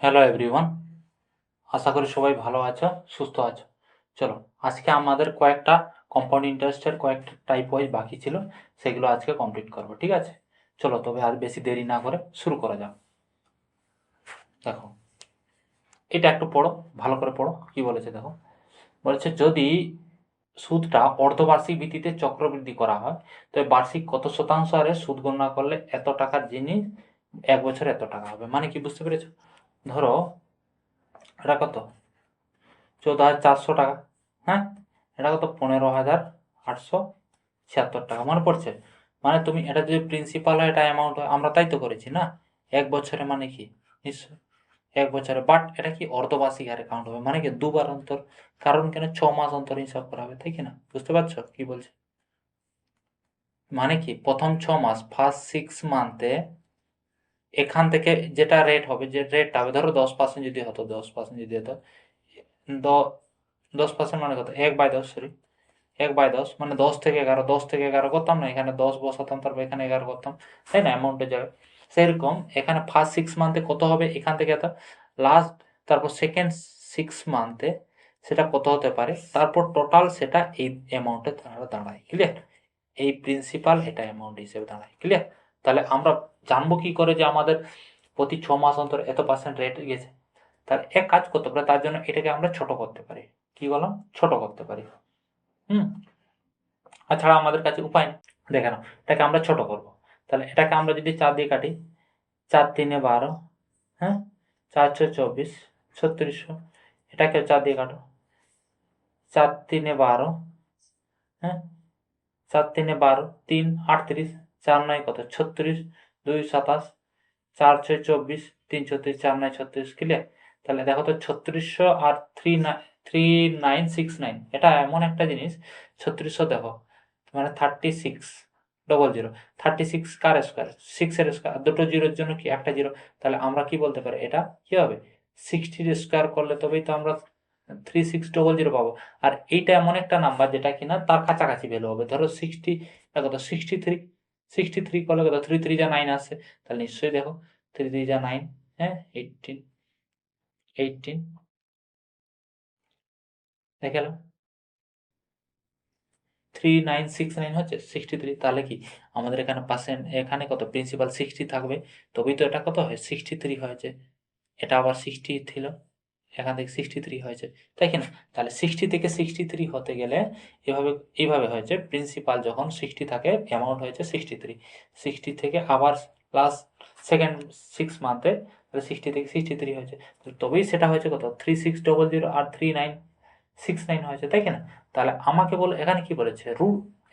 Hello everyone, আশা করি সবাই ভালো আছো, সুস্থ আছো। চলো, আজকে আমাদের কয়েকটা কম্পাউন্ড ইন্টারেস্টের কয়েকটা টাইপ ওয়াইজ বাকি ছিল, সেগুলো আজকে কমপ্লিট করবো, ঠিক আছে? চলো তবে আর বেশি দেরি না করে শুরু করা যাক। দেখো, এটা একটু পড়ো, ভালো করে পড়ো। কি বলেছে দেখো, বলেছে যদি সুদটা অর্ধবার্ষিক ভিত্তিতে চক্রবৃদ্ধি করা হয় তবে বার্ষিক কত শতাংশ হারে সুদ গণনা করলে এত টাকার জিনিস এক বছরে এত টাকা হবে। মানে কি, বুঝতে পেরেছো? ধরো এটা কত, 14,400 টাকা। হ্যাঁ, এটা কত, 15,876 টাকা। মনে পড়ছে? মানে তুমি এটা যদি প্রিন্সিপাল হয়, এটা অ্যামাউন্ট হয়, আমরা তাই তো করেছি না? এক বছরে মানে কি, নিশ্চয় এক বছরে, বাট এটা কি অর্ধবার্ষিক হারে কাউন্ট হবে, মানে কি দুবার অন্তর। কারণ কেন, 6 মাস অন্তর হিসাব করা হবে, তাই কি না? বুঝতে পারছো কি বলছে? মানে কি, প্রথম 6 মাস, ফার্স্ট 6 মান্থে এখান থেকে যেটা রেট হবে, যে রেটটা হবে, ধরো 10% যদি হতো, 10% যদি হতো, 10% মানে কত, 1/10, সরি, 1/10 মানে 10 থেকে 11, 10 থেকে 11 করতাম না, এখানে 10 বসাতাম, তারপর এখানে 11 করতাম, তাই না, অ্যামাউন্টের জায়গায়। সেরকম এখানে ফার্স্ট 6 মান্থে কত হবে, এখান থেকে এত, লাস্ট, তারপর সেকেন্ড 6 মান্থে সেটা কত হতে পারে, তারপর টোটাল সেটা এই অ্যামাউন্টে দাঁড়ায়। ক্লিয়ার? এই প্রিন্সিপাল এটা অ্যামাউন্ট হিসেবে দাঁড়ায়। ক্লিয়ার? তাহলে আমরা জানবো কি করে যে আমাদের প্রতি 6 মাস অন্তর এত পার্সেন্ট রেট গেছে? তাহলে এক কাজ করতে পারে, তার জন্য এটাকে আমরা ছোট করতে পারি। কি বললাম, ছোট করতে পারি। হুম। তাছাড়া আমাদের কাছে উপায় নেই। দেখে নাও, এটাকে আমরা ছোট করব। তাহলে এটাকে আমরা যদি 4 দিয়ে কাটি, 4×3=12, হ্যাঁ, 4×6=24, 3600। এটাকে 4 দিয়ে কাটো, 4×3=12, হ্যাঁ, 4×3=12, 3=38, 4×9 কত, 36, 2=27, 4×6=24, 3×34, 4×9=36। ক্লিয়ার? তাহলে দেখো তো, 3600 আর 3969, এটা এমন একটা জিনিস, 3600 দেখো মানে 3600, 36 কার স্কোয়ার, 6 এর স্কোয়ার, দুটো জিরোর জন্য কি একটা জিরো। তাহলে আমরা কি বলতে পারি, এটা কি হবে, 60 স্কোয়ার করলে তবেই তো আমরা 3600 পাবো। আর এইটা এমন একটা নাম্বার যেটা কিনা তার কাছাকাছি ভ্যালু হবে। ধরো 60, কত, 63, 63 করলে কত, 3×3=9 আসছে। তাহলে নিশ্চয়ই দেখো, 3×3=9, হ্যাঁ, 18, 18, দেখে 3969 হচ্ছে 63। তাহলে কি আমাদের এখানে পার্সেন্ট, এখানে কত, প্রিন্সিপাল 60 থাকবে, তবেই তো এটা কত হয়, 63 হয়েছে। এটা আবার 60 ছিল, এখান থেকে 63 হয়েছে, তাই কি না? তাহলে 60 থেকে 63 হতে গেলে এভাবে, এইভাবে হয়েছে, প্রিন্সিপাল যখন 60 থাকে, অ্যামাউন্ট হয়েছে 63, 60 থেকে আবার প্লাস সেকেন্ড 6 মান্থে, তাহলে 60 থেকে 63 হয়েছে। তবেই সেটা হয়েছে কত, 3600 আর 3969 হয়েছে, তাই কি না? তাহলে আমাকে বলো, এখানে কি বলেছে,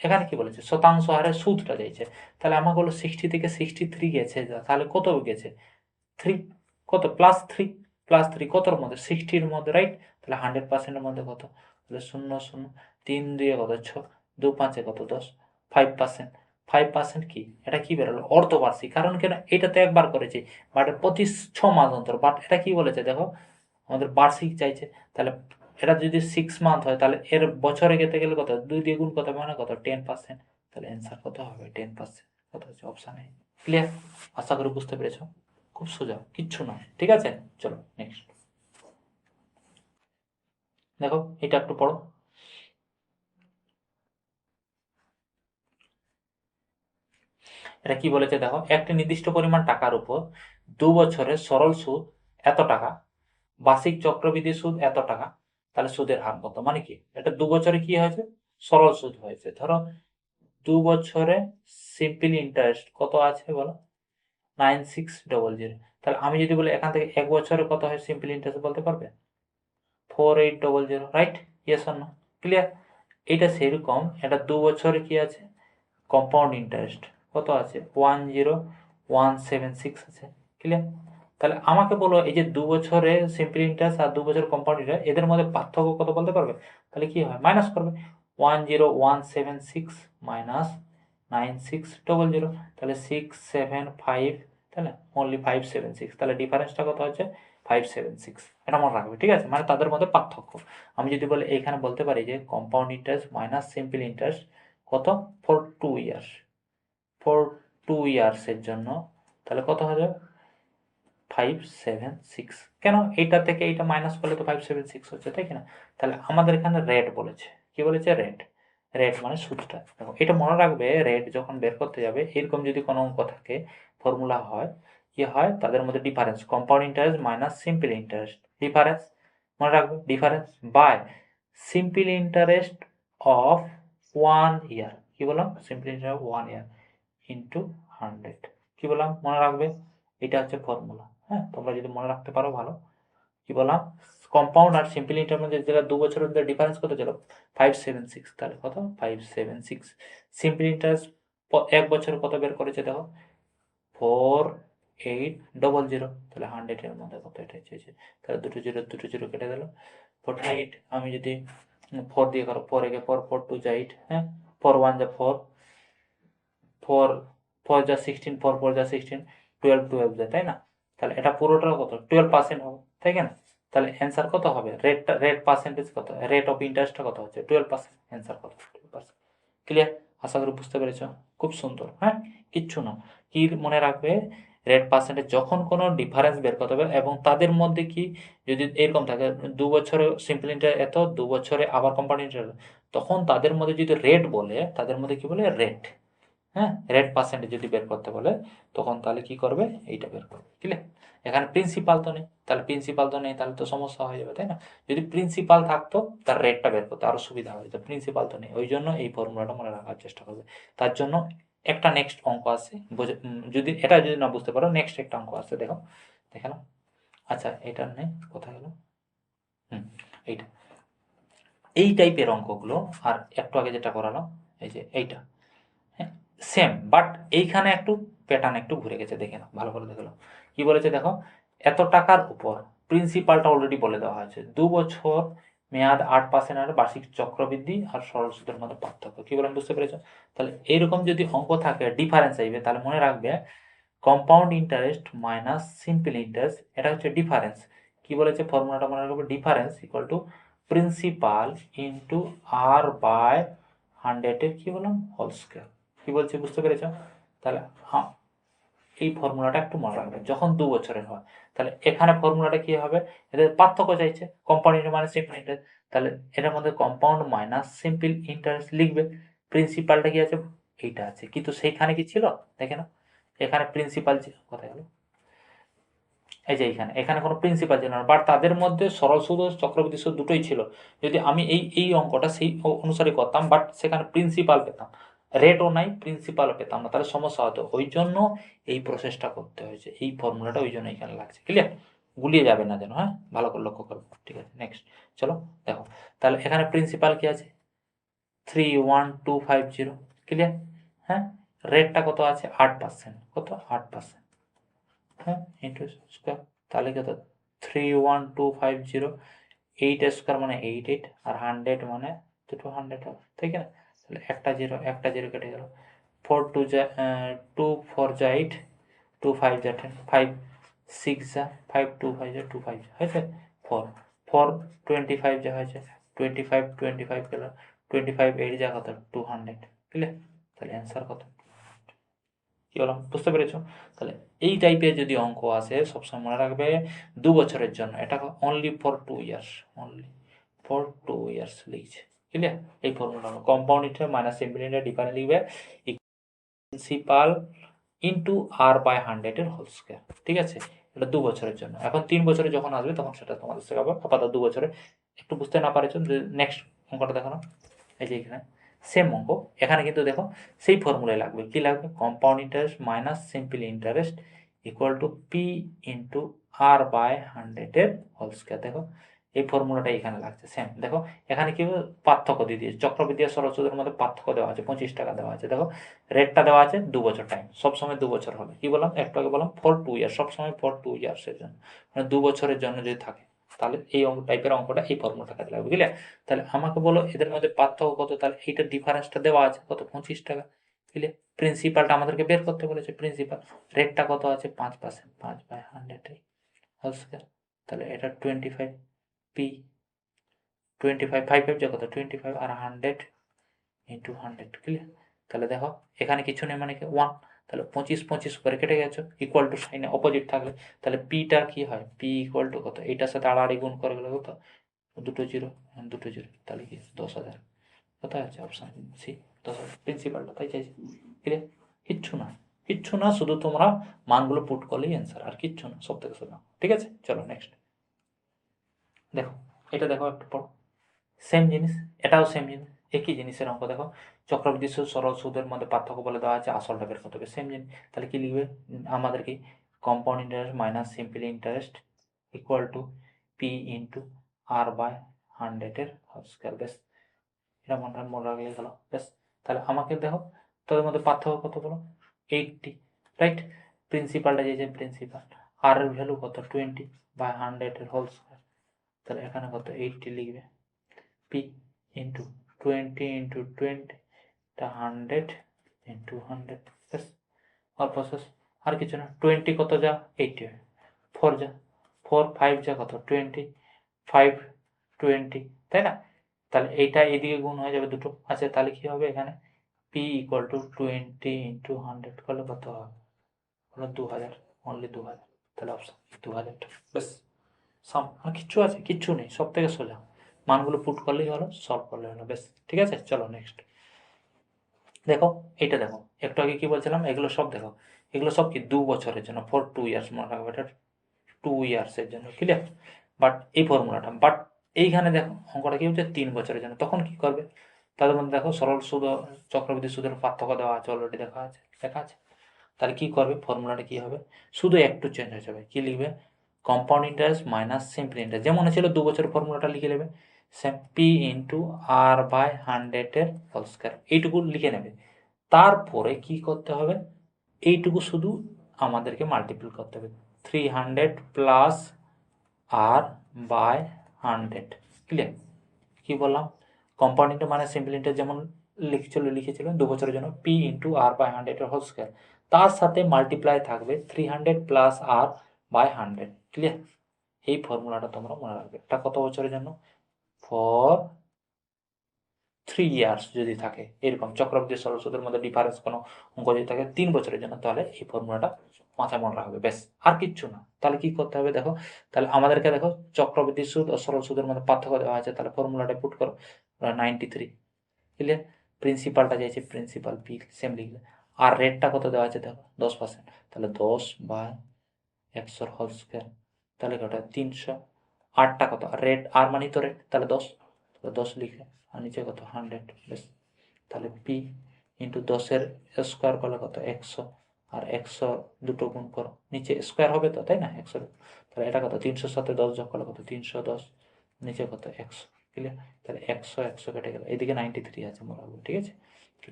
এখানে কি বলেছে, শতাংশ হারে সুদটা চাইছে। তাহলে আমাকে বলো 60 থেকে 63 গেছে, তাহলে কত গেছে, 3, কত, +3, +3 কতর মধ্যে, 60-র মধ্যে, রাইট? তাহলে 100%-এর মধ্যে কত, তাহলে 0, 0, 3×2 কত, 6, 2×5 কত, 10, 5%। 5% কি, এটা কি বেরোলো, অর্ধবার্ষিক। কারণ কেন, এটা তো একবার করেছি, বাট প্রতি 6 মাস অন্তর, বাট এটা কি বলেছে দেখো, আমাদের বার্ষিক চাইছে। তাহলে এটা যদি 6 মান্থ হয়, তাহলে এর বছরে যেতে গেলে কত, 2 দিয়ে গুণ কত, মানে কত, 10%। তাহলে অ্যান্সার কত হবে, 10%। কত হচ্ছে অপশানে। ক্লিয়ার? আশা করি বুঝতে পেরেছো। খুব সোজা, কিচ্ছু নয়, ঠিক আছে? চলো নেক্সট দেখো, এটা একটু পড়ো। এটা কি বলেছে দেখো, একটি নির্দিষ্ট পরিমাণ টাকার উপর 2 বছরের সরল সুদ এত টাকা, বার্ষিক চক্রবৃদ্ধি সুদ এত টাকা, তাহলে সুদের হার কত। মানে কি, এটা 2 বছরে কি হয়েছে, সরল সুদ হয়েছে। ধরো 2 বছরে সিম্পল ইন্টারেস্ট কত আছে বলো, 9600। তাহলে আমি যদি বলি এখান থেকে 1 বছরে কত হয় সিম্পল ইন্টারেস্ট, বলতে পারবে? 4800, right? Yes or no? Clear? এটা সেরকম, এটা 2 বছরে কি আছে, কম্পাউন্ড ইন্টারেস্ট কত আছে, 10176 আছে। ক্লিয়ার? তাহলে আমাকে বলো, এই যে 2 বছরে সিম্পল ইন্টারেস্ট আর 2 বছর কম্পাউন্ড ইন্টারেস্ট, এদের মধ্যে পার্থক্য কত বলতে পারবে? তাহলে কি হয়, মাইনাস করবে, 10176 মাইনাস 9600, তাহলে 675, তাহলে অনলি 576, তাহলে ডিফারেন্সটা কত হচ্ছে, 576। এটা মনে রাখবে, ঠিক আছে? মানে তাদের মধ্যে পার্থক্য। আমি যদি বলে, এইখানে বলতে পারি যে compound interest minus simple interest কত, ফর 2 ইয়ার্স, ফর 2 ইয়ার্সের জন্য, তাহলে কত হয়ে যাবে, 576। কেন? এইটা থেকে এইটা মাইনাস করলে তো 576 হচ্ছে, তাই কিনা? তাহলে আমাদের এখানে রেট বলেছে, কি বলেছে? রেট। রেট মানে সুদটা। দেখো এটা মনে রাখবে, রেট যখন বের করতে যাবে এরকম যদি কোনো অঙ্ক থাকে, ফর্মুলা হয়, কি হয় তাদের মধ্যে difference, compound interest minus simple interest, difference মনে রাখবে, difference by simple interest of 1 year, কি বললাম? Simple interest of 1 year into 100, কি বললাম? মনে রাখবে, এটা হচ্ছে ফর্মুলা। হ্যাঁ, তোমরা যদি মনে রাখতে পারো ভালো। কি বললাম? কম্পাউন্ড আর সিম্পল ইন্টারের মধ্যে যেটা 2 বছরের মধ্যে ডিফারেন্স কত ছিল? 576। তাহলে কত? 576। সিম্পল ইন্টারেস্ট 1 বছরে কত বের করেছে দেখো? 4800। তাহলে 100 এর মধ্যে কত এটা চেয়েছে? তাহলে দুটো জিরো কেটে গেল। 48 আমি যদি 4 দিয়ে করো, 4 একে 4, 4 2 যা 8, হ্যাঁ, 4 1 যা 4, 4 4 যা 16, 4 4 যা 16, 12 12 যায়, তাই না? তাহলে এটা পুরোটাও কত? 12% হবে, তাই না? তাহলে অ্যান্সার কত হবে? রেট পার্সেন্টেজ কত? রেট অফ ইন্টারেস্টটা কত হচ্ছে? 12%। অ্যান্সার কত? 12%। ক্লিয়ার? আশা করি বুঝতে পেরেছ। খুব সুন্দর। হ্যাঁ, কিচ্ছু না। কি মনে রাখবে? রেট পার্সেন্টেজ যখন কোনো ডিফারেন্স বের করতে হবে এবং তাদের মধ্যে কি যদি এরকম থাকে 2 বছরে সিম্পল ইন্টারেস্ট এত, 2 বছরে আবার কম্পাউন্ড ইন্টারেস্ট, তখন তাদের মধ্যে যদি রেট বলে, তাদের মধ্যে কি বলে? রেট। হ্যাঁ, রেট পার্সেন্টেজ যদি বের করতে বলে তখন তাহলে কি করবে? এইটা বের করবে। ক্লিয়ার? এখানে প্রিন্সিপাল তো নেই, তাহলে প্রিন্সিপাল তো নেই, তাহলে তো সমস্যা হয়ে যাবে, তাই না? যদি প্রিন্সিপাল থাকতো তার রেটটা বের করতে আরো সুবিধা হতো, প্রিন্সিপাল তো নেই, ওই জন্য এই ফর্মুলাটা মনে রাখার চেষ্টা করবে। তার জন্য একটা নেক্সট অঙ্ক আছে, যদি এটা যদি না বুঝতে পারো, নেক্সট একটা অঙ্ক আছে, দেখো দেখে নাও। আচ্ছা, এটা নেই, কোথায় গেল? এইটা, এই টাইপের অঙ্কগুলো আর একটু আগে যেটা করালাম, এই যে এইটা, হ্যাঁ, সেম, বাট এইখানে একটু প্যাটার্ন একটু ঘুরে গেছে, দেখে নাও, ভালো করে দেখে নাও। কি বলেছে দেখো? এত টাকার উপর প্রিন্সিপালটা অলরেডি বলে দেওয়া হয়েছে, 2 বছর মেয়াদ, 8% আর বার্ষিক চক্রবৃদ্ধি আর সরল সুদের মধ্যে পার্থক্য, কি বলেন? বুঝতে পেরেছো? তাহলে এরকম যদি অঙ্ক থাকে, ডিফারেন্স চাইবে, তাহলে মনে রাখবে compound interest minus simple interest, এটা হচ্ছে ডিফারেন্স। কি বলেছে? ফর্মুলাটা মনে রাখবে, difference equal to principal into R by 100 এর কি বললাম? Whole square. কি বলছি বুঝতে পেরেছ? তাহলে এই ফর্মুলাটা একটু মনে রাখবে যখন 2 বছরের হয়। তাহলে এখানে ফর্মুলাটা কি হবে? এদের পার্থক্য চাইছে, compound interest minus simple interest, তাহলে এটার মধ্যে কম্পাউন্ড মাইনাস সিম্পল ইন্টারেস্ট লিখবে। প্রিন্সিপালটা কি আছে? এইটা আছে, কিন্তু সেইখানে কি ছিল দেখে না, এখানে প্রিন্সিপাল কোথায় গেল? এই যে এখানে কোনো প্রিন্সিপাল ছিল না, বাট তাদের মধ্যে সরল সুদ ও চক্রবৃদ্ধি সুদ দুটোই ছিল। যদি আমি এই অঙ্কটা সেই অনুসারে করতাম, বাট সেখানে প্রিন্সিপাল পেতাম, রেটও নাই, প্রিন্সিপালও পেতাম না, তাহলে সমস্যা হতো। ওই জন্য এই প্রসেসটা করতে হয়েছে, এই ফর্মুলাটা ওই জন্য এখানে লাগছে। ক্লিয়ার? গুলিয়ে যাবে না যেন, হ্যাঁ, ভালো করে লক্ষ্য করো। ঠিক আছে, নেক্সট চলো দেখো। তাহলে এখানে প্রিন্সিপাল কি আছে? 31250। ক্লিয়ার? হ্যাঁ, রেটটা কত আছে? 8%। কত? 8%। হ্যাঁ, ইন্টু স্কোয়ার, তাহলে কত? 31250, 8 স্কোয়ার মানে 88, আর 100 মানে দুটো 100 হবে, ঠিক না? তাহলে একটা জিরো কেটে গেল। 4 2 যা 2 4 যা 8, 2 5 যা 10, 5 6 যা 5, 2 5 যা 2 5 হয়েছে, 4 4 25 যা হয়েছে, 25 গেল, 25 8 যা কত? 200। ক্লিয়ার? তাহলে অ্যান্সার কত? কি বললাম? বুঝতে পেরেছো? তাহলে এই টাইপের যদি অঙ্ক আসে, সবসময় মনে রাখবে 2 বছরের জন্য, এটা only for 2 years, only for 2 years লিখছে। ক্লিয়ার? এই formula compound interest minus simple interest, difference লিখবে প্রিন্সিপাল ইন্টু আর বাই 100 এর হোল স্কয়ার। ঠিক আছে? এটা 2 বছরের জন্য। এখন 3 বছরে যখন আসবে তখন সেটা তোমাদের শেখাবো। আপাতত 2 বছরে একটু বুঝতে না পারেছো, নেক্সট অঙ্কটা দেখানো। এই যে এখানে সেম অঙ্ক, এখানে কিন্তু দেখো সেই ফর্মুলায় লাগবে, কি লাগবে? Compound interest minus simple interest equal to P into R by 100 এর হোল স্কয়ার। দেখো এই ফর্মুলাটা এখানে লাগছে সেম। দেখো এখানে কি পার্থক্য দিয়ে দিয়েছে, চক্রবৃদ্ধি আর সরল সুদের মধ্যে পার্থক্য দেওয়া আছে, 25 টাকা দেওয়া আছে। দেখো রেটটা দেওয়া আছে 2 বছর টাইম, সবসময় 2 বছর হবে। কি বললাম একটু আগে? বললাম ফর 2 ইয়ার, সবসময় ফর 2 ইয়ার্সের জন্য, মানে 2 বছরের জন্য যদি থাকে, তাহলে এই টাইপের অঙ্কটা এই ফর্মুলাটা কাজে লাগবে। বুঝলে? তাহলে আমাকে বলো এদের মধ্যে পার্থক্য কত? তাহলে এইটার ডিফারেন্সটা দেওয়া আছে কত? 25 টাকা। বুঝলে? প্রিন্সিপালটা আমাদেরকে বের করতে বলেছে, প্রিন্সিপাল রেটটা কত আছে? 5%, 5 বাই 100 হোল স্কয়ার। তাহলে এটা 25 পি, 25 5 5 যা কত? 25 আর 100 ইন্টু 100। ক্লিয়ার? তাহলে দেখো এখানে কিছু নেই মানে কি 1, তাহলে 25 করে কেটে গেছো, ইকুয়াল টু সাইনে অপোজিট থাকলে তাহলে পিটা কি হয়, পি ইকুয়াল টু কত, এইটার সাথে আড়াআড়ি গুণ করে গেলে কত, দুটো জিরো, তাহলে কি 10,000। কোথায় আছে অপশান সি, 10,000 প্রিন্সিপালটা তাই চাইছি। ক্লিয়ার? কিচ্ছু না, শুধু তোমরা মানগুলো পুট করলেই অ্যান্সার, আর কিচ্ছু না, সব থেকে সোজা। ঠিক আছে, চলো নেক্সট দেখো। এটা দেখো একটু পর, সেম জিনিস, এটাও সেম জিনিস, একই জিনিসের অঙ্ক। দেখো চক্রবৃদ্ধি সুদ সরল সুদের মধ্যে পার্থক্য বলে দেওয়া আছে, আসলটা বের করতে হবে, সেম জিনিস। তাহলে কি লিখবে, আমাদের কি compound interest minus simple interest equal to P into R by 100-এর হোল স্কয়ার। বেশ, এটা মনে রাখলে গেল। বেশ, তাহলে আমাকে দেখো তোদের মধ্যে পার্থক্য কত বলো, 80, রাইট। প্রিন্সিপালটা যে প্রিন্সিপাল, আর এর ভ্যালু কত, 20 বাই 100-এর হোল স্কয়ার। তাহলে এখানে কত, 80 লিখবে, পি ইন্টু 20 ইন্টু 20 টা 100 ইন্টু 100। বেশ, অল্প শেষ, আর কিছু না। 20 কত যা 80, 4 যা 4, 5 যা কত 20, 5 20, তাই না? তাহলে এইটা এদিকে গুণ হয়ে যাবে দুটো আছে, তাহলে কি হবে এখানে পি ইকুয়াল টু 20 ইন্টু 100 করলে কত হবে, হলো 2000, অনলি 2000। তাহলে অপশন 2000। বেশ, সাম, আর কিচ্ছু আছে, কিচ্ছু নেই, সব থেকে সোজা, মানগুলো পুট করলেই হলো, সলভ করলেই হলো। বেশ, ঠিক আছে, চলো নেক্সট দেখো। এটা দেখো, একটু আগে কি বলছিলাম, এগুলো সব দেখো, এগুলো সব কি 2 বছরের জন্য, ফর 2 ইয়ার্স, মনে রাখবে এটা 2 ইয়ার্সের জন্য, ক্লিয়ার। বাট এই ফর্মুলাটা, বাট এইখানে দেখো অঙ্কটা কি হচ্ছে 3 বছরের জন্য, তখন কি করবে, তাদের মধ্যে দেখো সরল সুদ ও চক্রবৃদ্ধি সুদের পার্থক্য দেওয়া আছে, অলরেডি লেখা আছে। তাহলে কি করবে, ফর্মুলাটা কি হবে, শুধু একটু চেঞ্জ হয়ে যাবে, কি লিখবে, compound interest minus simple interest, যেমন ছিল 2 বছরের ফর্মুলাটা লিখে নেবে, same P into R by 100-এর হোল স্কয়ার, এইটুকু লিখে নেবে। তারপরে কি করতে হবে, এইটুকু শুধু আমাদেরকে মাল্টিপ্লাই করতে হবে, 300 প্লাস আর বাই 100, ক্লিয়ার। কি বললাম, কম্পাউন্ড ইন্টারেস্ট মানে সিম্পল ইন্টারেস্ট যেমন লিখেছিল 2 বছরের জন্য, পি ইন্টু আর বাই 100-এর হোল স্কয়ার, তার সাথে মাল্টিপ্লাই থাকবে 300 প্লাস আর বাই 100, ক্লিয়ার। এই ফর্মুলাটা তোমরা মনে রাখবে, এটা কত বছরের জন্য, ফর 3 ইয়ার্স যদি থাকে, এরকম চক্রবৃদ্ধি সরল সুদের মধ্যে ডিফারেন্স কোনো অঙ্ক যদি থাকে 3 বছরের জন্য, তাহলে এই ফর্মুলাটা মাথায় মনে রাখবে। বেশ, আর কিচ্ছু না। তাহলে কি করতে হবে দেখো, তাহলে আমাদেরকে দেখো চক্রবৃদ্ধি সুদ ও সরল সুদের মধ্যে পার্থক্য দেওয়া আছে, তাহলে ফর্মুলাটা পুট করো, 93, ক্লিয়ার। প্রিন্সিপালটা চাইছে, প্রিন্সিপাল পি সেম লিখবে, আর রেটটা কত দেওয়া আছে দেখো 10%, তাহলে 10 বাই 100 হোল স্কয়ার, তাহলে কটা 300, আরটা কত, রেট আর মানে তো রেট, তাহলে 10, তাহলে 10 লিখে, আর নিচে কত 100। বেশ, তাহলে পি ইন্টু 10-এর স্কোয়ার করলে কত 100, আর 100 দুটো গুণ করো, নিচে স্কোয়ার হবে তো, তাই না, 100, তাহলে এটা কত 300-র সাথে 10 যোগ করলে কত 310, নিচে কত 100, ক্লিয়ার। তাহলে 100 কেটে গেল, এদিকে 93 আছে মনে হবে, ঠিক আছে,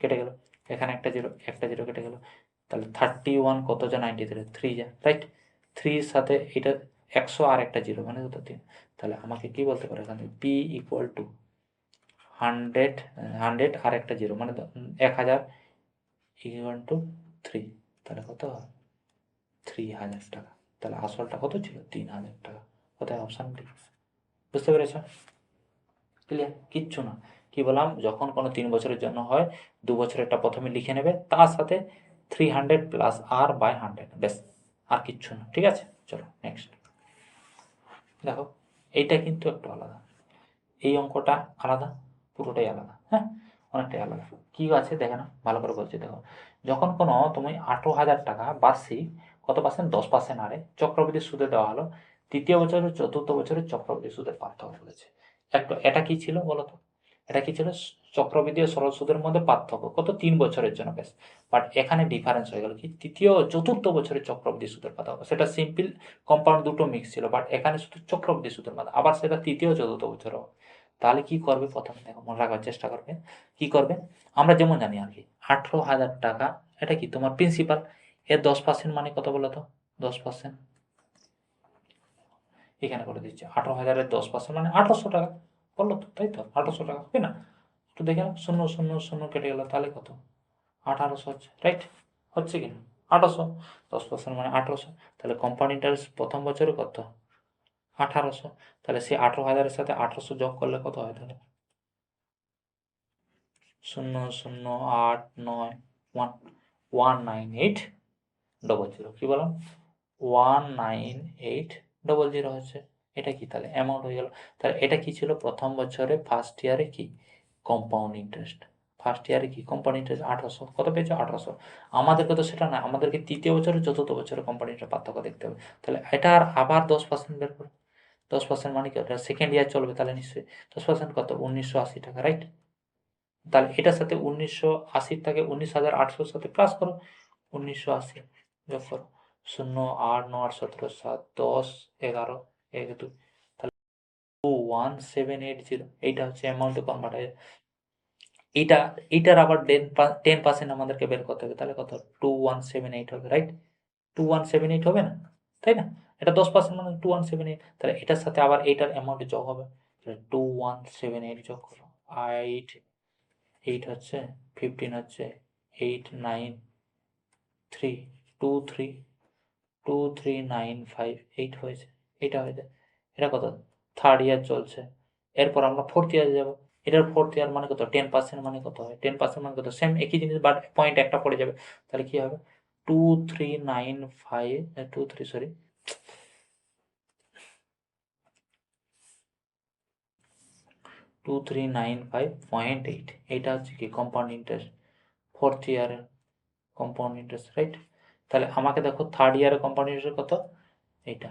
কেটে গেল, এখানে একটা জিরো কেটে গেল, তাহলে 31 কত যা 93, 3 যা, রাইট। 3-র সাথে এটা 100 আর একটা জিরো মানে কত 3, তাহলে আমাকে কি বলতে পারে এখান থেকে, পি ইকুয়াল টু 100 আর একটা জিরো মানে 1000 ইকুয়াল টু 3, তাহলে কত হয় 3000 টাকা। তাহলে আসলটা কত ছিল, 3000 টাকা। কোথায় অপশান ডি, বুঝতে পেরেছ, ক্লিয়ার। কিচ্ছু না, কি বললাম, যখন কোনো 3 বছরের জন্য হয় 2 বছরেরটা প্রথমে লিখে নেবে, তার সাথে 300 প্লাস আর বাই 100, বেশ, আর কিচ্ছু না, ঠিক আছে। চলো নেক্সট দেখো, এইটা কিন্তু একটু আলাদা, এই অঙ্কটা আলাদা, পুরোটাই আলাদা, হ্যাঁ, অনেকটাই আলাদা। কি আছে দেখে না, ভালো করে বলছি দেখো, যখন কোনো তুমি 18,000 টাকা বার্ষিক কত পার্সেন্ট, 10% হারে চক্রবৃদ্ধি সুদে দেওয়া হলো, তৃতীয় বছরের চতুর্থ বছরের চক্রবৃদ্ধি সুদের পার্থক্য বলেছে। একটু এটা কি ছিল বলো তো, এটা কি ছিল, চক্রবৃদ্ধি ও সরল সুদের মধ্যে পার্থক্য কত 3 বছরের জন্য, বেশ। বাট এখানে ডিফারেন্স হয়ে গেল কি, তৃতীয় ও চতুর্থ বছরের চক্রবৃদ্ধি সুদের পার্থক্য, সেটা সিম্পল কম্পাউন্ড দুটো মিক্স ছিল, বাট এখানে শুধু চক্রবৃদ্ধি সুদের মধ্যে, আবার সেটা তৃতীয় চতুর্থ বছরও। তাহলে কি করবে, প্রথমে দেখো মনে রাখার চেষ্টা করবে, কি করবে, আমরা যেমন জানি আর কি, 18,000 টাকা, এটা কি তোমার প্রিন্সিপাল, এর 10% মানে কত বলো তো, 10%, এখানে করে দিচ্ছে 18,000-এর 10% মানে 1800 টাকা, বললো তো, তাই তো, 1800 টাকা, তাই না, একটু দেখে নাও, শূন্য শূন্য শূন্য কেটে গেল, তাহলে কত 1800 হচ্ছে, রাইট, হচ্ছে কি না 1800, 10% মানে 1800, তাহলে কম্পাউন্ড ইন্টারেস্ট প্রথম বছরে কত 1800, তাহলে সেই 18,000-এর সাথে 1800 যোগ করলে কত হয়, তাহলে 0.089 1, 198000, কি বললাম 198000 হচ্ছে, এটা কি তাহলে অ্যামাউন্ট হয়ে গেল। তাহলে এটা কি ছিল প্রথম বছরে ফার্স্ট ইয়ারে কি কম্পাউন্ড ইন্টারেস্ট, ফার্স্ট ইয়ারে কি কম্পাউন্ড ইন্টারেস্ট 1800, কত পেয়েছো 1800। আমাদেরকে তো সেটা না, আমাদেরকে তৃতীয় বছরে চতুর্থ বছরে কম্পাউন্ড ইন্টারেস্ট পার্থক্য দেখতে হবে। তাহলে এটা আর আবার 10% বের করো, 10% মানে কি, ওটা সেকেন্ড ইয়ার চলবে, তাহলে নিশ্চয়ই 10% কত 1980 টাকা, রাইট। তাহলে এটার সাথে 1980টাকে 19,800 সাথে প্লাস করো, 1980 যোগ করো, 0 8 9 8 17 7 10 11 1 2, তাহলে 21780, এইটা হচ্ছে অ্যামাউন্টে কনভার্ট হয়ে। এইটা এইটার আবার 10% আমাদেরকে বের করতে হবে, তাহলে কত 2178 হবে, রাইট। 2178 হবে না, তাই না। এটা 10% মানে 2178, তাহলে এটার সাথে আবার এইটার অ্যামাউন্টে যোগ হবে, 2178 যোগ করো, 8 8 হচ্ছে 15 হচ্ছে 8 9 3 2 3 23958 হয়েছে, এটা হয়ে যায়। এটা কত থার্ড ইয়ার চলছে, এরপর আমরা ফোর্থ ইয়ারে যাব। এটার ফোর্থ ইয়ার মানে কত 10% মানে কত হয়, 10% মানে কত সেম একই জিনিস, বাট পয়েন্ট একটা পড়ে যাবে। তাহলে কি হবে 2395 23 সরি 2395.8, এইটা হচ্ছে কি কম্পাউন্ড ইন্টারেস্ট ফোর্থ ইয়ারের কম্পাউন্ড ইন্টারেস্ট, রাইট। তাহলে আমাকে দেখো থার্ড ইয়ারের কম্পাউন্ড ইন্টারেস্ট কত, এইটা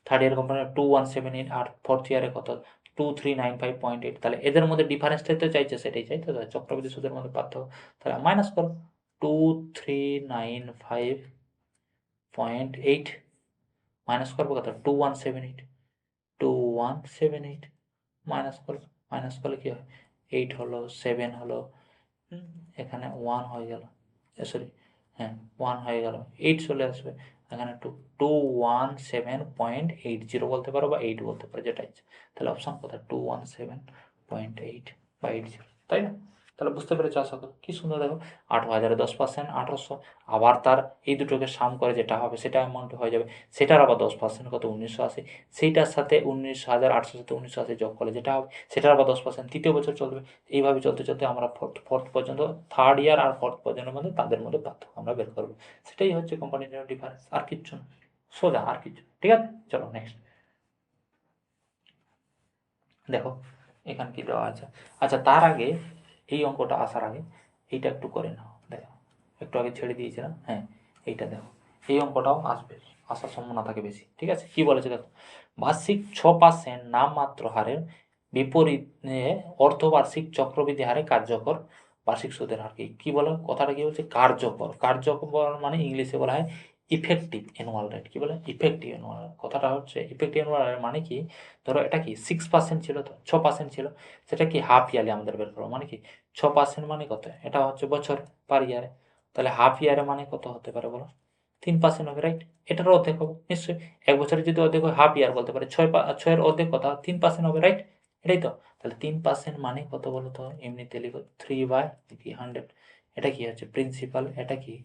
থার্ড ইয়ার কোম্পানি 2178, আর ফোর্থ ইয়ারে কত 2395.8। তাহলে এদের মধ্যে ডিফারেন্সটাই তো চাইছে, সেটাই চাইতে হবে, চক্রবৃদ্ধি সুদের মধ্যে পার্থক্য। তাহলে মাইনাস করো 2395.8 মাইনাস করবো কত 2178, 2178 মাইনাস করো, মাইনাস করলে কি হয় 8 হলো 7 হলো, এখানে 1 হয়ে গেল, সরি হ্যাঁ 1 হয়ে গেল, 8 চলে আসবে এখানে 217.80 বলতে পারো বা 8 বলতে পারো, যেটা ইচ্ছে। তাহলে অপশন কোথায় 217.8 বা 80, তাই না। তাহলে বুঝতে পেরেছো আশা করি, কি সুন্দর দেখো 18,000 10%, 1800, আবার তার এই দুটোকে সাম করে যেটা হবে সেটা অ্যামাউন্ট হয়ে যাবে, সেটার আবার 10% কত 1980, সেইটার সাথে 19,800 সাথে 1980 যোগ করলে যেটা হবে সেটার আবার 10%, তৃতীয় বছর চলবে। এইভাবে চলতে চলতে আমরা ফোর্থ পর্যন্ত, থার্ড ইয়ার আর ফোর্থ পর্যন্তের মধ্যে তাদের মধ্যে পার্থক্য আমরা বের করবো। সেটাই হচ্ছে কোম্পানির ডিফারেন্স, আর কিচ্ছু না, সোজা আর কিছু। ঠিক আছে, চলো নেক্সট দেখো এখানে কি দেওয়া আছে। আচ্ছা তার আগে এই অঙ্কটা আসার আগে এইটা একটু করে নাও, দেখো একটু আগে ছেড়ে দিয়েছিলাম, হ্যাঁ এইটা দেখো, এই অঙ্কটাও আসবে, আসার সম্ভাবনা থাকে বেশি। ঠিক আছে, কি বলেছে দেখো, বার্ষিক 6% নামমাত্র হারের বিপরীতে অর্ধবার্ষিক চক্রবৃদ্ধি হারে কার্যকর বার্ষিক সুদের হার কি, কি বলো কথাটা কি বলছে, কার্যকর, কার্যকর মানে ইংলিশে বলা হয় ইফেক্টিভ অ্যানুয়াল রেট, কি বলে ইফেক্টিভ অ্যানুয়াল, কথাটা হচ্ছে ইফেক্টিভ অ্যানুয়াল রেট মানে কি, ধরো এটা কি 6% ছিল, তো 6% ছিল, সেটা কি হাফ ইয়ারলি আমাদের বের করবো, মানে কি 6% মানে কত, এটা হচ্ছে বছর পার ইয়ারে, তাহলে হাফ ইয়ারে মানে কত হতে পারে বলো 3% হবে, রাইট। এটারও অর্ধেক হবে নিশ্চয়ই, এক বছরে যদি অর্ধেক হয় হাফ ইয়ার বলতে পারে, ছয়ের অর্ধেক কথা 3% হবে, রাইট। এটাই তো, তাহলে 3% মানে কত বলো তো, এমনিতে লিখো 3/100, এটা কি হচ্ছে প্রিন্সিপাল, এটা কি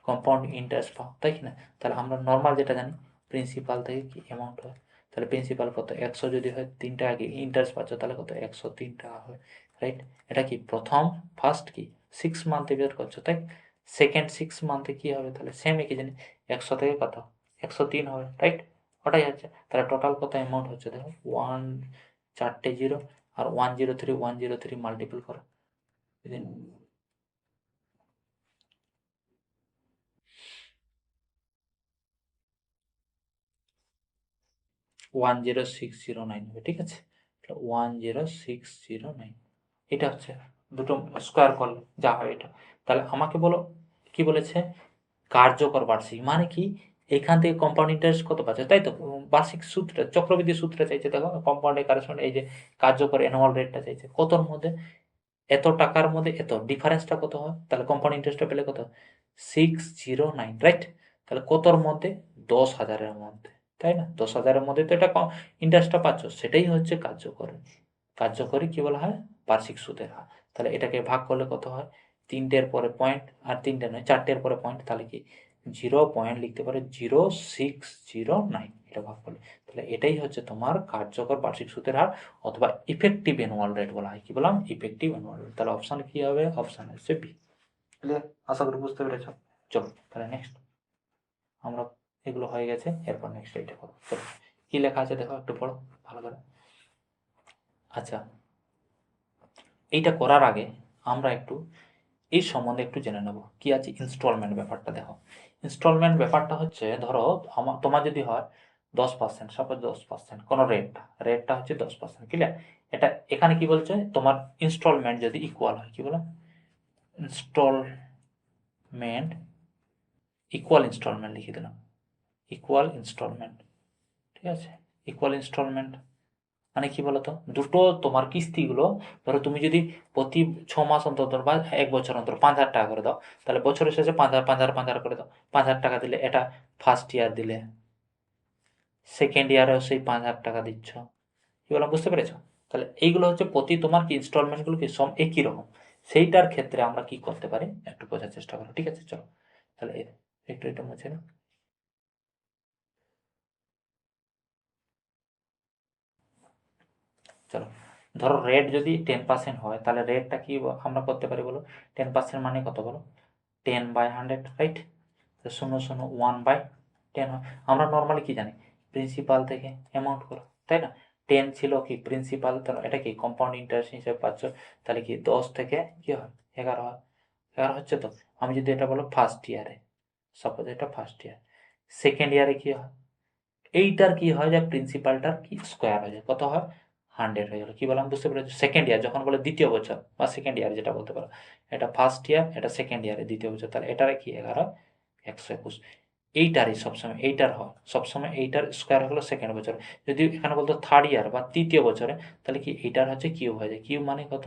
কম্পাউন্ড ইন্টারেস্ট পাও, তাই কি না। তাহলে আমরা নর্মাল যেটা জানি প্রিন্সিপাল থেকে কি অ্যামাউন্ট হয়, তাহলে প্রিন্সিপাল কত 100 যদি হয় 3 টাকা কি ইন্টারেস্ট পাচ্ছ, তাহলে কত 103 টাকা হবে, রাইট। এটা কি প্রথম ফার্স্ট কি 6 মান্থে বের করছো, তাই সেকেন্ড 6 মান্থে কি হবে, তাহলে সেম একই জিনিস 100 থেকে কত 103 হবে, রাইট। ওটাই হচ্ছে, তাহলে টোটাল কত অ্যামাউন্ট হচ্ছে দেখো 4টে জিরো, আর 103 মাল্টিপল করো, 10609 হবে, ঠিক আছে। 10609, এটা হচ্ছে দুটো স্কোয়ার করলে যা হয় এটা। তাহলে আমাকে বলো কি বলেছে, কার্যকর বার্ষিক মানে কি, এখান থেকে কম্পাউন্ড ইন্টারেস্ট কত পাচ্ছে, তাই তো বার্ষিক সূত্রে চক্রবৃদ্ধি সূত্রে চাইছে, দেখো কম্পাউন্ডের কারেকশন, এই যে কার্যকর অ্যানুয়াল রেটটা চাইছে কতর মধ্যে, এত টাকার মধ্যে এত ডিফারেন্সটা কত হয়, তাহলে কম্পাউন্ড ইন্টারেস্টটা পেলে কত 609, রাইট। তাহলে কতর মধ্যে 10,000-এর মধ্যে, তাই না 10,000-এর মধ্যে তো এটা ইন্টারেস্টটা পাচ্ছ, সেটাই হচ্ছে কার্যকর, কার্যকরী কি বলা হয় বার্ষিক সুদের হার। তাহলে এটাকে ভাগ করলে কত হয়, 3টের পরে পয়েন্ট, আর 3টে নয় 4টের পরে পয়েন্ট, তাহলে কি 0 লিখতে পারে 0609, এটা ভাগ করলে। তাহলে এটাই হচ্ছে তোমার কার্যকর বার্ষিক সুদের হার, অথবা ইফেক্টিভ অ্যানুয়াল রেট বলা হয়, কি বললাম ইফেক্টিভ অ্যানুয়াল রেট। তাহলে অপশন কি হবে, অপশন হচ্ছে বি। ক্লিয়ার? আশা করি বুঝতে পেরেছ। চলো তাহলে নেক্সট আমরা এগুলো হয়ে গেছে, এরপর নেক্সট এইটা করো। চলো কি লেখা আছে দেখো, একটু পড়ো ভালো করে। আচ্ছা, এইটা করার আগে আমরা একটু এই সম্বন্ধে একটু জেনে নেব কি আছে ইনস্টলমেন্ট ব্যাপারটা। দেখো ইনস্টলমেন্ট ব্যাপারটা হচ্ছে, ধরো তোমার যদি হয় 10%, সাপোজ 10% কোনো রেটটা হচ্ছে 10%, ক্লিয়ার? এটা এখানে কি বলছে, তোমার ইনস্টলমেন্ট যদি ইকুয়াল হয়, কি বলো, ইনস্টলমেন্ট, ইকুয়াল ইনস্টলমেন্ট লিখে দিলাম, ইকুয়াল ইনস্টলমেন্ট, ঠিক আছে? ইকুয়াল ইনস্টলমেন্ট মানে কি বলতো, দুটো তোমার কিস্তিগুলো, ধরো তুমি যদি প্রতি 6 মাস অন্তর অন্তর বা 1 বছর অন্তর 5,000 টাকা করে দাও, তাহলে বছরের শেষে 5,000 5,000 5,000 করে দাও। 5,000 টাকা দিলে এটা ফার্স্ট ইয়ার দিলে, সেকেন্ড ইয়ারেও সেই 5,000 টাকা দিচ্ছ। কি বললাম বুঝতে পেরেছো? তাহলে এইগুলো হচ্ছে প্রতি তোমার কি ইনস্টলমেন্টগুলো কি সব একই রকম। সেইটার ক্ষেত্রে আমরা কি করতে পারি একটু বোঝার চেষ্টা করো, ঠিক আছে? চলো তাহলে একটু এটা মুছে নাও। চলো, ধরো রেট যদি 10% হয়, তাহলে রেটটা কি আমরা করতে পারি বলো? 10% মানে কত বলো? 10/100, রাইট? 0.01/10 হয়। আমরা নর্মালি কি জানি, প্রিন্সিপাল থেকে অ্যামাউন্ট করো, তাই না? 10 ছিল কি প্রিন্সিপাল, তাহলে এটা কি কম্পাউন্ড ইন্টারেস্ট হিসেবে পাচ্ছ, তাহলে কি 10 থেকে কি হয় 11 হয়। 11 হচ্ছে তো। আমি যদি এটা বলো ফার্স্ট ইয়ারে, সাপোজ এটা ফার্স্ট ইয়ার, সেকেন্ড ইয়ারে কি হয়, এইটার কি হয় যে প্রিন্সিপালটার কি স্কোয়ার হয়ে যায়, কত হয় 100 হয়ে গেল। কি বললাম বুঝতে পেরেছো? সেকেন্ড ইয়ার যখন বলে দ্বিতীয় বছর বা সেকেন্ড ইয়ার যেটা বলতে পারো, এটা ফার্স্ট ইয়ার, এটা সেকেন্ড ইয়ারে দ্বিতীয় বছর, তাহলে এটারে কি 11 121। এইটারই সবসময় এইটার হয়, সবসময় এইটার স্কোয়ার হলো সেকেন্ড বছরে। যদি এখানে বলতো থার্ড ইয়ার বা তৃতীয় বছরে, তাহলে কি এইটার হচ্ছে কিউব হয়ে যায়। কিউব মানে কত,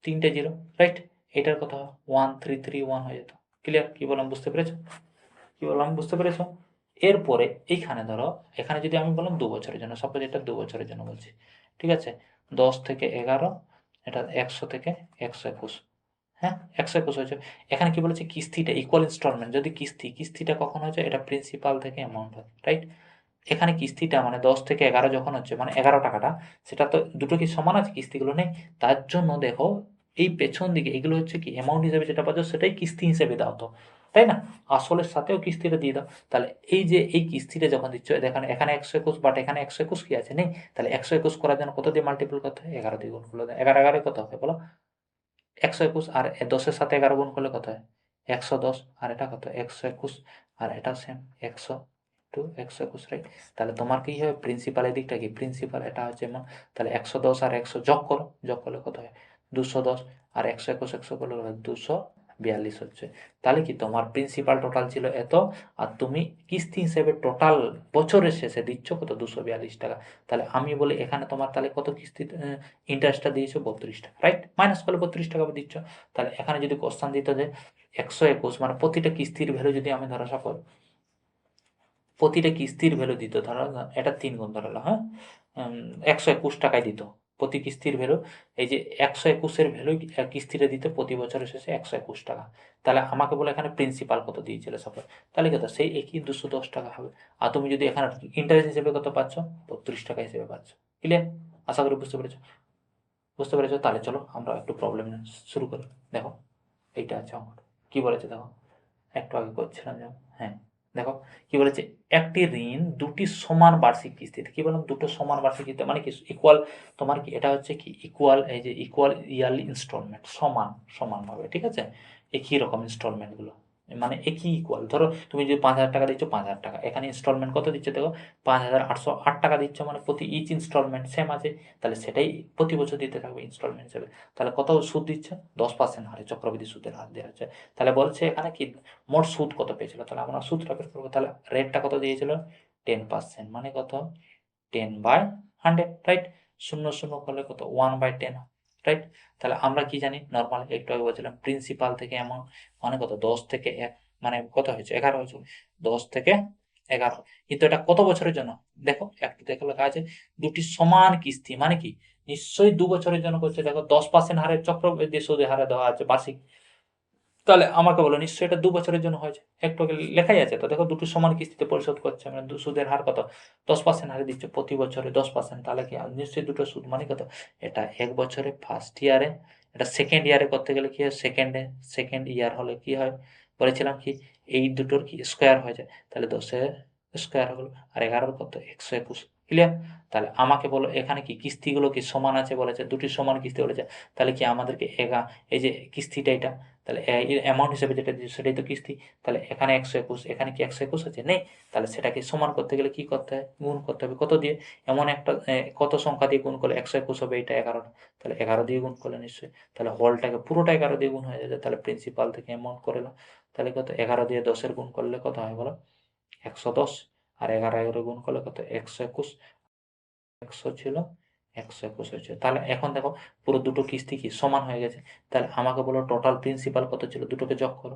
3টে জিরো, রাইট? এটার কত হয় 1331 হয়ে যেত। ক্লিয়ার? কি বললাম বুঝতে পেরেছো? কি বললাম বুঝতে পেরেছো? এরপরে এইখানে ধরো, এখানে যদি আমি বললাম 2 বছরের জন্য, সাপোজ এটা 2 বছরের জন্য বলছি, ঠিক আছে? 10 থেকে 11, এটা 100 থেকে 121, হ্যাঁ 121 হয়েছে। এখানে কি বলেছে, কিস্তিটা ইকুয়াল ইনস্টলমেন্ট, যদি কিস্তিটা কখন হয়েছে, এটা প্রিন্সিপাল থেকে অ্যামাউন্ট হয়, রাইট? এখানে কিস্তিটা মানে 10 থেকে 11 যখন হচ্ছে, মানে 11 টাকাটা, সেটা তো দুটো কি সমান আছে, কিস্তিগুলো নেই। তার জন্য দেখো এই পেছন দিকে এগুলো হচ্ছে কি অ্যামাউন্ট হিসেবে যেটা পাচ্ছ, সেটাই কিস্তি হিসেবে দাও তো, তাই না? আসলের সাথেও কিস্তিটা দিয়ে দাও। তাহলে এই যে এই কিস্তিটা যখন দিচ্ছ, এখানে এখানে 121, বাট এখানে 121 কি আছে, নেই। তাহলে 121 করার জন্য কত দিয়ে মাল্টিপল করতে হয়, 11 দিয়ে গুণ করলে 11 11 কত হবে বলো, 121। আর 10-এর সাথে 11 গুণ করলে কত হয়, 110। আর এটা কত, 121। আর এটা সেম 100 টু 121, রাইট? তাহলে তোমার কি হবে, প্রিন্সিপালের দিকটা কি, প্রিন্সিপাল এটা হচ্ছে এমন, তাহলে 110 আর 100 যোগ করো, যোগ করলে কত হয় 210। আর 121 100 করলে 242 হচ্ছে। তাহলে কি তোমার প্রিন্সিপাল টোটাল ছিল এত, আর তুমি কিস্তি হিসেবে টোটাল বছরের শেষে দিচ্ছ কত, 242 টাকা। তাহলে আমি বলি এখানে তোমার তাহলে কত কিস্তি ইন্টারেস্টটা দিয়েছো, 32 টাকা, রাইট? মাইনাস করলে 32 টাকা দিচ্ছ। তাহলে এখানে যদি কোশ্চান দিত যে 121, মানে প্রতিটা কিস্তির ভ্যালু যদি আমি ধরো সাপোজ, প্রতিটা কিস্তির ভ্যালু দিত, ধরো এটা 3 গুণ ধরালো, হ্যাঁ 121 টাকায় দিত প্রতি কিস্তির ভ্যালু। এই যে 121-এর ভ্যালু কিস্তিটা দিত প্রতি বছরের শেষে 121 টাকা। তাহলে আমাকে বলে এখানে প্রিন্সিপাল কত দিয়েছিল সাপোজ, তাহলে কত সেই একই 210 টাকা হবে। আর তুমি যদি এখানে ইন্টারেস্ট হিসেবে কত পাচ্ছ, 32 টাকা হিসেবে পাচ্ছ। ক্লিয়ার? আশা করি বুঝতে পেরেছো। বুঝতে পেরেছো? তাহলে চলো আমরা একটু প্রবলেম শুরু করি। দেখো এইটা আছে আমার, কি বলেছে দেখো, একটু আগে করছিলাম যেমন, হ্যাঁ দেখো কি বলেছে, একটি ঋণ দুটি সমান বার্ষিক কিস্তিতে, কি বললাম, দুটো সমান বার্ষিক কিস্তি মানে কি ইকুয়াল, তোমার কি এটা হচ্ছে কি ইকুয়াল, এই যে ইকুয়াল ইয়ারলি ইনস্টলমেন্ট, সমান সমানভাবে, ঠিক আছে? একই রকম ইনস্টলমেন্টগুলো, মানে একই ইকুয়াল। ধরো তুমি যদি 5,000 টাকা দিচ্ছ, 5,000 টাকা, এখানে ইনস্টলমেন্ট কত দিচ্ছে দেখো, 5,808 টাকা দিচ্ছ, মানে প্রতি ইচ ইনস্টলমেন্ট সেম আছে, তাহলে সেটাই প্রতি বছর দিতে থাকবে ইনস্টলমেন্ট হিসেবে। তাহলে কত সুদ দিচ্ছে, 10% হারে চক্রবৃদ্ধি সুদের হার দেওয়া হচ্ছে। তাহলে বলছে এখানে কি মোট সুদ কত পেয়েছিল, তাহলে আমরা সুদটা বের করবো। তাহলে রেটটা কত দিয়েছিল, 10%, মানে কত 10/100, রাইট? 0 করলে কত 1/10, রাইট? তাহলে আমরা কি জানি, নর্মাল একটু আগে বলছিলাম প্রিন্সিপাল থেকে এমন, মানে কত 10 থেকে 1, মানে কত হয়েছে 11 হয়েছে, 10 থেকে 11। কিন্তু এটা কত বছরের জন্য, দেখো একটু দেখো লেখা আছে দুটি সমান কিস্তি, মানে কি নিশ্চয়ই 2 বছরের জন্য করছে। দেখো 10% হারে চক্রবৃদ্ধি সুদের হারে দেওয়া আছে বার্ষিক, তাহলে আমাকে বলো নিশ্চয়ই এটা 2 বছরের জন্য হয়েছে, একটু আগে লেখাই আছে তো। দেখো দুটো সমান কিস্তিতে পরিশোধ করছে, মানে সুদের হার কত, 10% হারে দিচ্ছে প্রতি বছরে 10%, তাহলে কি নিশ্চয়ই দুটো সুদ, মানে কত, এটা 1 বছরে ফার্স্ট ইয়ারে, এটা সেকেন্ড ইয়ারে করতে গেলে কি হয়, সেকেন্ড ইয়ার হলে কি হয় বলেছিলাম কি এই দুটোর কি স্কোয়ার হয়ে যায়, তাহলে 10-এর স্কোয়ার হলো আর 11 কত 121। ক্লিয়ার? তাহলে আমাকে বলো এখানে কি কিস্তিগুলো কি সমান আছে বলেছে, দুটি সমান কিস্তি বলেছে, তাহলে কি আমাদেরকে এই যে কিস্তিটা এটা, তাহলে অ্যামাউন্ট হিসেবে যেটা দিয়েছে সেটাই তো কিস্তি, তাহলে এখানে 121, এখানে কি 121 আছে নেই, তাহলে সেটাকে সমান করতে গেলে কি করতে হয়, গুণ করতে হবে কত দিয়ে, এমন একটা কত সংখ্যা দিয়ে গুণ করলে 121 হবে, এটা 11, তাহলে 11 দিয়ে গুণ করলে নিশ্চয়ই, তাহলে হলটাকে পুরোটা 11 দিয়ে গুণ হয়ে যাবে, তাহলে প্রিন্সিপাল থেকে অ্যামাউন্ট করে নাও, তাহলে কত 11 দিয়ে 10-এর গুণ করলে কত হয় বলো 110, আর 11 গুণ করলে কত 121, 100 ছিল 121 হয়েছে। তাহলে এখন দেখো পুরো দুটো কিস্তি কি সমান হয়ে গেছে, তাহলে আমাকে বলো টোটাল প্রিন্সিপাল কত ছিল, দুটোকে যোগ করো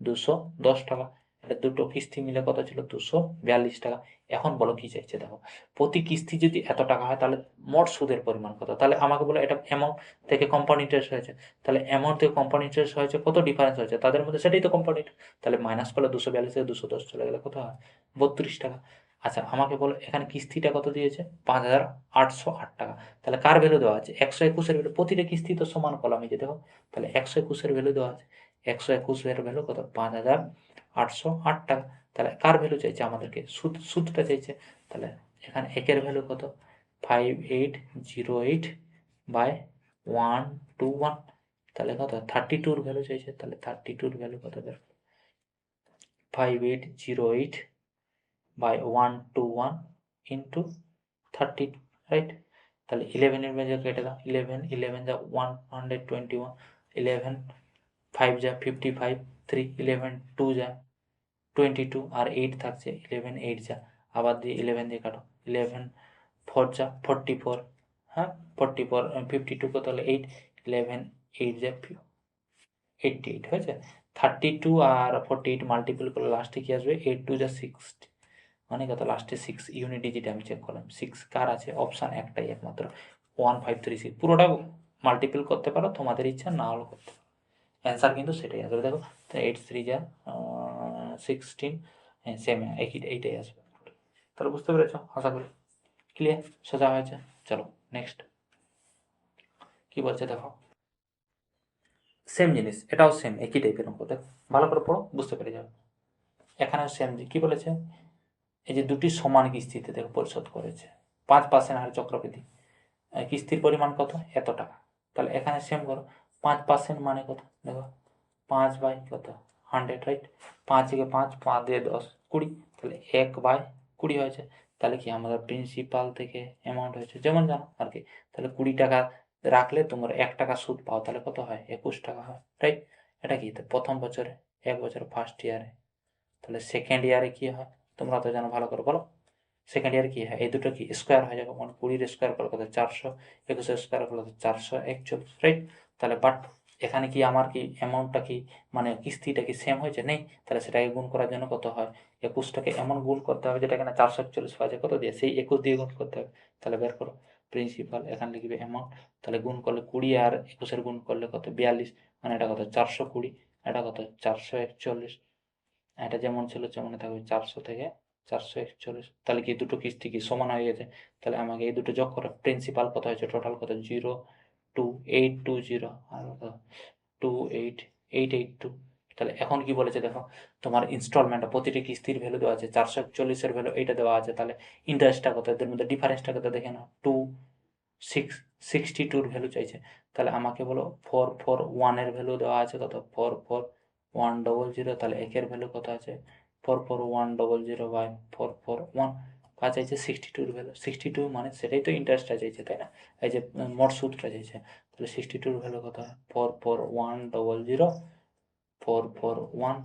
210 টাকা, এটা দুটো কিস্তি মিলে কত ছিল 242 টাকা। এখন বলো কি চাইছে, দেখো প্রতি কিস্তি যদি এত টাকা হয় তাহলে মোট সুদের পরিমাণ কত, তাহলে আমাকে বলো এটা অ্যামাউন্ট থেকে কম্পাউন্ড ইন্টারেস্ট হয়েছে, তাহলে অ্যামাউন্ট থেকে কম্পাউন্ড ইন্টারেস্ট হয়েছে কত ডিফারেন্স হয়েছে তাদের মধ্যে, সেটাই তো কম্পাউন্ড ইন্টারেস্ট, তাহলে মাইনাস করলে 242 থেকে 210 চলে গেলে কত হয় 32 টাকা। আচ্ছা আমাকে বলো এখানে কিস্তিটা কত দিয়েছে 5,808 টাকা, তাহলে কার ভ্যালু দেওয়া আছে 121-এর ভ্যালু, প্রতিটা কিস্তি তো সমান কলামে যে দেখো, তাহলে 121-এর ভ্যালু দেওয়া আছে, 121-এর ভ্যালু কত 5,808 টাকা, তাহলে কার ভ্যালু চাইছে আমাদেরকে সুদটা চাইছে, তাহলে এখানে একের ভ্যালু কত 5808 বাই 121, তাহলে কত 32-র ভ্যালু চাইছে, তাহলে 32-র ভ্যালু কত বের 5808 by 121 into 30, রাইট? তাহলে 11-এর মেজর কেটে দাও, 11 যা 121, 11 5 যা 55, 3 11 2 যা 22, আর 8 থাকছে 11 8 যা আবার দিয়ে 11 দিয়ে কাটো, 11 4 যা 44, হ্যাঁ 44 52 কত হলো 8, 11 8 যা 88 হয়েছে, 32 আর 48 মাল্টিপল করলে লাস্টে কি আসবে 8 2 যা 60, মানে কত লাস্টে 6 ইউনিট ডিজিট আমি চেক করলাম 6 কার আছে অপশান একটাই একমাত্র 1536, পুরোটা মাল্টিপল করতে পারো তোমাদের ইচ্ছা, না হলে করতে পারো, অ্যান্সার কিন্তু সেটাই আসবে। দেখো 8 3 যা 16, হ্যাঁ সেম এইটাই আসবে, তাহলে বুঝতে পেরেছো আশা করি ক্লিয়ার সোজা হয়েছে। চলো নেক্সট কি বলছে দেখো, সেম জিনিস এটাও সেম একই টাইপের অঙ্ক, দেখো ভালো করে পড়ো বুঝতে পেরে যাবে, এখানেও সেম কি বলেছে, এই যে দুটি সমান কিস্তিতে দেখো পরিশোধ করেছে 5% হারে চক্রবৃদ্ধি, কিস্তির পরিমাণ কত এত টাকা, তাহলে এখানে সেম করো 5% মানে কত দেখো 5 বাই কত 100, রাইট? 5 থেকে 5 5 দিয়ে 10 20, তাহলে 1/20 হয়েছে, তাহলে কি আমাদের প্রিন্সিপাল থেকে অ্যামাউন্ট হয়েছে যেমন জানো আর কি, তাহলে 20 টাকা রাখলে তোমরা 1 টাকা সুদ পাও, তাহলে কত হয় 21 টাকা হয়, রাইট? এটা কি প্রথম বছরে, 1 বছর ফার্স্ট ইয়ারে, তাহলে সেকেন্ড ইয়ারে কি হয় তোমরা তো জানো, ভালো করে বলো সেকেন্ড ইয়ারে কি হয়, এই দুটো কি স্কোয়ার হয়ে যাবে, মানে 20-এর স্কোয়ার করলে কত 400, 21-এর স্কোয়ার করলে 441, রাইট? তাহলে বাট এখানে কি আমার কি অ্যামাউন্টটা কি মানে কিস্তিটা কি সেম হয়েছে নেই, তাহলে সেটাকে গুণ করার জন্য কত হয় 21টাকে এমন গুণ করতে হবে যেটা এখানে 441 পাওয়া যায় কত দিয়ে, সেই 21 দিয়ে গুণ করতে হবে, তাহলে বের করো প্রিন্সিপাল, এখানে লিখবে অ্যামাউন্ট, তাহলে গুণ করলে 20 আর 21-এর গুণ করলে কত 42, মানে এটা কত 420, এটা কত 441, এটা যেমন ছিল তেমনই থাকবে 400 থেকে 441, তাহলে কি দুটো কিস্তি কি সমান হয়ে গেছে, তাহলে আমাকে এই দুটো যোগ করো, প্রিন্সিপাল কত হয়েছে টোটাল কত 02820 আর 28882, তাহলে এখন কি বলেছে দেখো তোমার ইনস্টলমেন্ট প্রতিটি কিস্তির ভ্যালু দেওয়া আছে 441-এর ভ্যালু এইটা দেওয়া আছে, তাহলে ইন্টারেস্টটা কত, এদের মধ্যে ডিফারেন্সটা কত দেখে নাও 62 ভ্যালু চাইছে, তাহলে আমাকে বলো 441-এর ভ্যালু দেওয়া আছে কত 44100, তাহলে একের ভ্যালু কত আছে 44100 বাই 441, কাজ চাইছে 62-এর ভ্যালু, 62 মানে সেটাই তো ইন্টারেস্টটা চাইছে তাই না, এই যে মোট সুদটা চাইছে, তাহলে 62-এর ভ্যালু কত হয় 44100 441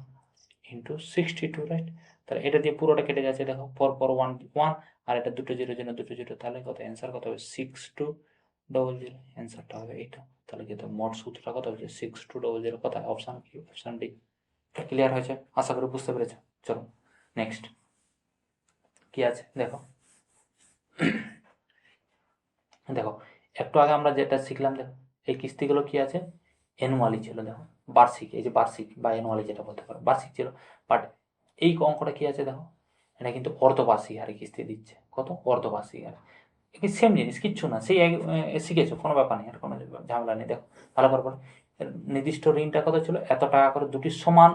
ইন্টু 62, রাইট? তাহলে এটা দিয়ে পুরোটা কেটে যাচ্ছে দেখো 4411, আর এটা দুটো জিরোর জন্য দুটো জিরো, তাহলে কত অ্যান্সার কত হবে 6200, অ্যান্সারটা হবে এইটা, তাহলে কি তো মোট সূত্রটা কত হচ্ছে 6200, কথা অপশান কি অপশান ডি। ক্লিয়ার হয়েছে আশা করি বুঝতে পেরেছো। চলো নেক্সট কি আছে দেখো, দেখো একটু আগে আমরা যেটা শিখলাম দেখো এই কিস্তিগুলো কি আছে অ্যানুয়ালি ছিল, দেখো বার্ষিক, এই যে বার্ষিক বা অ্যানুয়ালি যেটা বলতে পারো বার্ষিক ছিল, বাট এই অঙ্কটা কি আছে দেখো এটা কিন্তু অর্ধবার্ষিক হারে কিস্তি দিচ্ছে, কত অর্ধবার্ষিক হারে, কি সেম জিনিস, কিচ্ছু না, সেই শিখেছো, কোনো ব্যাপার নেই, আর কোনো ঝামেলা নেই। দেখো ভালো করে পড়ো। নির্দিষ্ট ঋণটা কত ছিল, এত টাকা করে দুটি সমান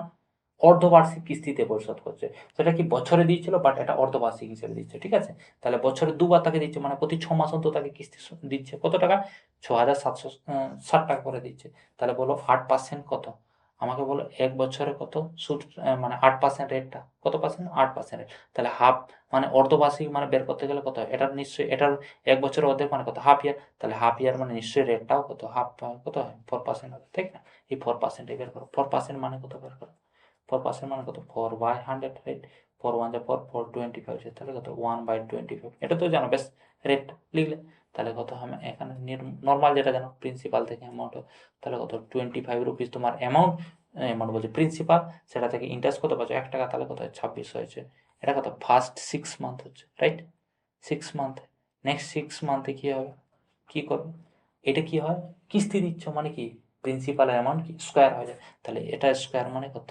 অর্ধবার্ষিক কিস্তিতে পরিশোধ করছে। সেটা কি বছরে দিয়েছিল, বাট এটা অর্ধবার্ষিক হিসেবে দিচ্ছে, ঠিক আছে। তাহলে বছরে দুবার তাকে দিচ্ছে, মানে প্রতি 6 মাস অন্তর তাকে কিস্তি দিচ্ছে। কত টাকা? 6,760 টাকা করে দিচ্ছে। তাহলে বলো 8% কত? আমাকে বলো এক বছরে কত সুদ, মানে 8% রেটটা কত পার্সেন্ট? 8% তাহলে হাফ, মানে অর্ধবার্ষিক মানে বের করতে গেলে কত হয়? এটার নিশ্চয়ই, এটার এক বছরের অর্ধেক মানে কত? হাফ ইয়ার। তাহলে হাফ ইয়ার মানে নিশ্চয়ই রেটটাও কত? হাফ, কত হয়? 4% হবে, ঠিক না? এই 4%ই বের করো। 4% মানে কত বের করো? 4% মানে কত? 4/100, রাইট? 4 1 যা 4, 425, তাহলে কত? 1/25। এটা তো জানো, বেশ। রেট লিখলে তাহলে কত হবে এখানে? নর্মাল যেটা জানো, প্রিন্সিপাল থেকে অ্যামাউন্ট, তাহলে কত? 25 রুপিস তোমার অ্যামাউন্ট, অ্যামাউন্ট বলছে প্রিন্সিপাল, সেটা থেকে ইন্টারেস্ট কত পাচ্ছ? 1 টাকা, তাহলে কত হয়? 26 হয়েছে। এটা কত? ফার্স্ট 6 মান্থ হচ্ছে, রাইট? 6 মান্থ। নেক্সট 6 মান্থে কী হবে? কী করবে? এটা কি হয়? কিস্তি দিচ্ছ মানে কি, প্রিন্সিপালের অ্যামাউন্ট কি স্কোয়ার হয়ে যায়। তাহলে এটা স্কোয়ার মানে কত?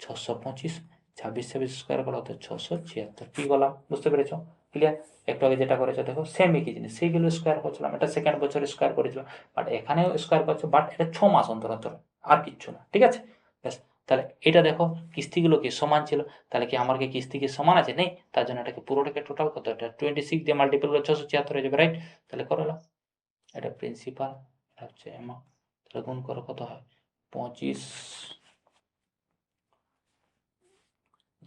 625। 26 স্কোয়ার করা হতো 676। কি বললাম, বুঝতে পেরেছ? ক্লিয়ার? একটু আগে যেটা করেছো দেখো, সেম একই জিনিস, সেইগুলো স্কোয়ার করছিলাম। এটা সেকেন্ড বছরে স্কোয়ার করেছিলাম, বাট এখানেও স্কোয়ার করছে, বাট এটা 6 মাস অন্তর অন্তর, আর কিচ্ছু না, ঠিক আছে? ব্যাস। তাহলে এটা দেখো, কিস্তিগুলো কি সমান ছিল, তাহলে কি আমার কি কিস্তি কি সমান আছে? নেই। তার জন্য এটাকে পুরোটাকে টোটাল কত, এটা 26 দিয়ে মাল্টিপল করে 676 হয়ে যাবে, রাইট? তাহলে করলাম, এটা প্রিন্সিপাল, এটা হচ্ছে অ্যামাউন্ট, তাহলে গুণ করো, কত হয়? 25।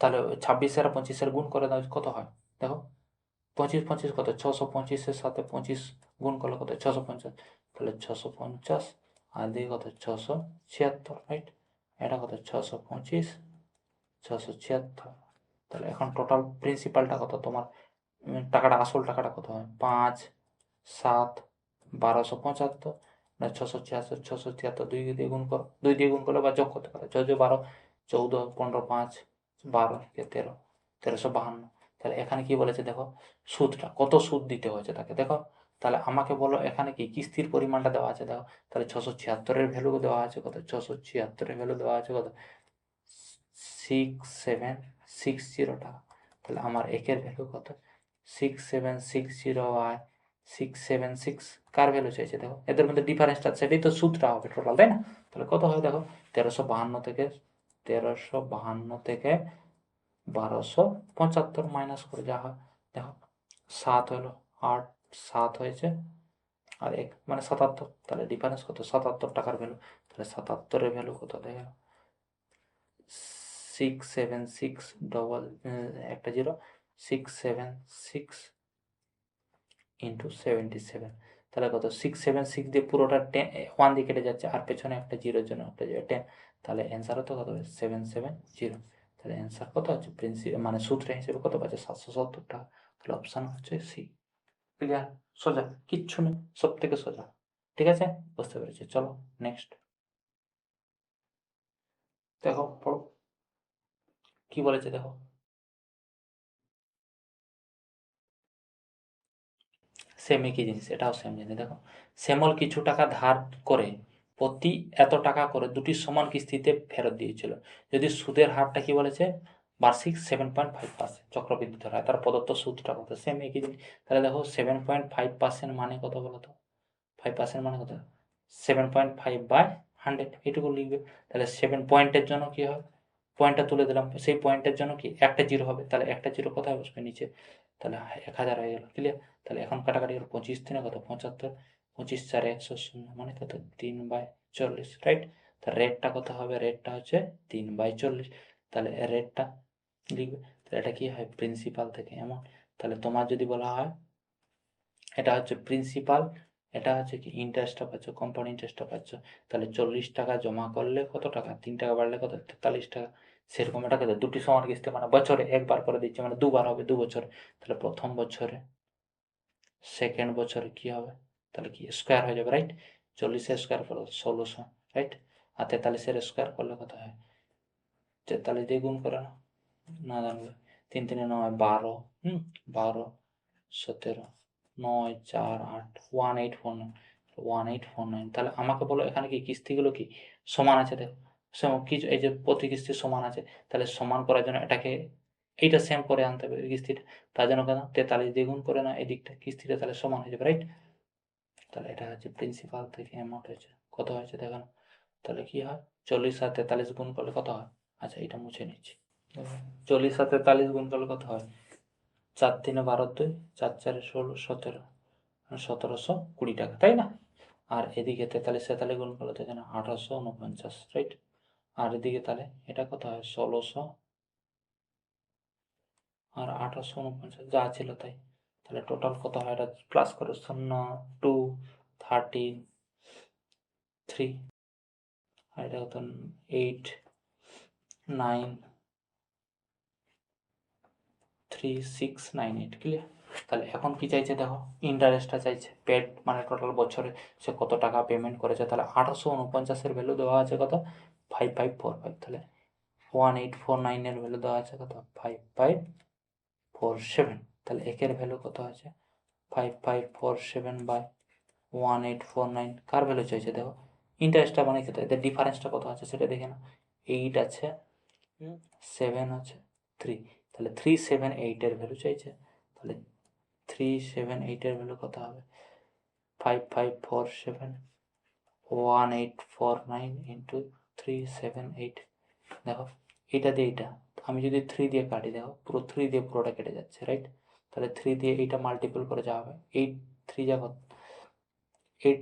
তাহলে 26 আর 25 গুণ করে দাও, কত হয় দেখো? 25 25 কত? 625 সাথে 25 গুণ করলে কত? 650। তাহলে 650 আর দিয়ে কত? 676, রাইট? এটা কত? 625, 676। তাহলে এখন টোটাল প্রিন্সিপালটা কত তোমার? টাকাটা, আসল টাকাটা কত হয়? 5 7 1275 না 676, 676 2 দিয়ে গুণ করো, 2 দিয়ে গুণ করলে বা যোগ করতে পারো, 6 12 14 15 5 12 13, 1352। তাহলে এখানে কি বলেছে দেখো, সুদটা কত, সুদ দিতে হয়েছে তাকে দেখো। তাহলে আমাকে বলো এখানে কি কিস্তির পরিমাণটা দেওয়া আছে দেখো। তাহলে 676-এর ভ্যালু দেওয়া আছে কত? 676-এর ভ্যালু দেওয়া আছে কত? 6760 টাকা। তাহলে আমার একের ভ্যালু কত? 6760/676। কার ভ্যালু চাইছে দেখো, এদের মধ্যে ডিফারেন্সটা, সেটাই তো সুদটা হবে টোটাল, তাই না? তাহলে কত হয় দেখো, 1352 থেকে 1275 মাইনাস করে যা হয় দেখো, 7 হলো, 8 7 হয়েছে, আর এক মানে 77। তাহলে ডিফারেন্স কত? 77 টাকার ভ্যালু। তাহলে 77-এর ভ্যালু কত দেখো, 676 ডবল, একটা জিরো, 676 ইন্টু 77। তাহলে কত? 676 দিয়ে পুরোটা 1 দিয়ে কেটে যাচ্ছে, আর পেছনে একটা জিরোর জন্য একটা জিরো 10। তাহলে অ্যান্সার তো কত হবে? 770। তাহলে অ্যান্সার কত হচ্ছে? মানে সূত্রের হিসেবে কত পাচ্ছে? 770 টাকা। তাহলে অপশান হচ্ছে সি। ক্লিয়ার? সোজা, কিচ্ছু নেই, সব থেকে সোজা। ঠিক আছে, বুঝতে পেরেছি। চলো নেক্সট দেখো, পড়ো কি বলেছে দেখো। সেম একই জিনিস, এটাও সেম জিনিস দেখো। শ্যামল কিছু টাকা ধার করে প্রতি এত টাকা করে দুটি সমান কিস্তিতে ফেরত দিয়েছিল, যদি সুদের হারটা কি বলেছে? বার্ষিক 7.5% চক্রবৃদ্ধি ধরা হয়, তার প্রদত্ত সুদটা কত? সেম একই জিনিস। তাহলে দেখো 7.5% মানে কত বলো তো? 5% মানে কত? 7.5/100, এটুকু লিখবে। তাহলে 7 পয়েন্টের জন্য কি হয়? পয়েন্টটা তুলে দিলাম, সেই পয়েন্টের জন্য কি একটা জিরো হবে, তাহলে একটা জিরো কোথায় বসবে? নিচে। তাহলে 1000 হয়ে গেল, ক্লিয়ার? তাহলে এখন কাটাকাটি হলো, 25 কত? 75, 25 4 100 মানে কত? 3/40, রাইট? তাহলে রেটটা কত হবে? রেটটা হচ্ছে 3/40। তাহলে রেটটা লিখবে। তাহলে এটা কি হয়? প্রিন্সিপাল থেকে অ্যামাউন্ট। তাহলে তোমার যদি বলা হয় এটা হচ্ছে প্রিন্সিপাল, এটা হচ্ছে কি ইন্টারেস্টটা পাচ্ছ, কম্পাউন্ড ইন্টারেস্টটা পাচ্ছ। তাহলে 40 টাকা জমা করলে কত টাকা? 3 টাকা বাড়লে কত? 43 টাকা। সেরকম এটা কত? দুটি সমান কিস্তি, মানে বছরে একবার করে দিচ্ছে, মানে দুবার হবে, 2 বছরে। তাহলে প্রথম বছরে, সেকেন্ড বছরে কি হবে? তাহলে কি স্কোয়ার হয়ে যাবে, রাইট? 40-এর স্কোয়ার করলে 1600, রাইট? আর 43-এর স্কোয়ার করলে কত হয়? 43 দিয়ে গুণ করে না, না জানবে। 3 3 9 12, 12 17 9 4 8 1849, 1849। তাহলে আমাকে বলো এখানে কি কিস্তিগুলো কি সমান আছে দেখো। কিছু এই যে প্রতি কিস্তি সমান আছে, তাহলে সমান করার জন্য এটাকে এইটা সেম করে আনতে হবে কিস্তিটা, তার জন্য কেন 43 দিয়ে গুণ করে না এদিকটা, কিস্তিটা তাহলে সমান হয়ে যাবে, রাইট? তাহলে এটা হচ্ছে প্রিন্সিপাল থেকে অ্যামাউন্ট হয়েছে, কত হয়েছে দেখেন, তাহলে কি হয় 40 আর 43 গুণ করলে কত হয়, আচ্ছা এটা মুছে নিচ্ছি, 40 আর 43 গুণ করলে কত হয়, 4 3 12 2, 4 4 16 17, 1720 টাকা, তাই না? আর এদিকে 43 43 গুণ করলে তো এখানে 1849, রাইট? আর এদিকে তাহলে এটা কত হয় 1600 আর 1849 যা ছিল তাই, তাহলে টোটাল কত হয়, এটা প্লাস করে 0 2 13 3, আর এটা হতো 8 9 3 6 9 8, ক্লিয়ার? তাহলে এখন কি চাইছে দেখো, ইন্টারেস্টটা চাইছে, পেড মানে টোটাল বছরে সে কত টাকা পেমেন্ট করেছে, তাহলে 1849-এর ভ্যালু দেওয়া আছে কত 5545, তাহলে 1849 এর ভ্যালু দেওয়া আছে কত 5547, তাহলে একের ভ্যালু কত আছে 5547 বাই 1849, কার ভ্যালু চাইছে দেখো, ইন্টারেস্টটা মানে কত, এদের ডিফারেন্সটা কত আছে সেটা দেখে না, 8 আছে 7 আছে 3, তাহলে 378 এর ভ্যালু চাইছে, তাহলে 378 এর ভ্যালু কত হবে 5547 1849 ইন্টু 378, দেখো এটা দিয়ে এটা আমি যদি 3 দিয়ে কাটি, দেখো পুরো 3 দিয়ে পুরোটা কেটে যাচ্ছে, রাইট? তাহলে 3 দিয়ে এইটা মাল্টিপল করে যাওয়া হবে, 8 3 যা 8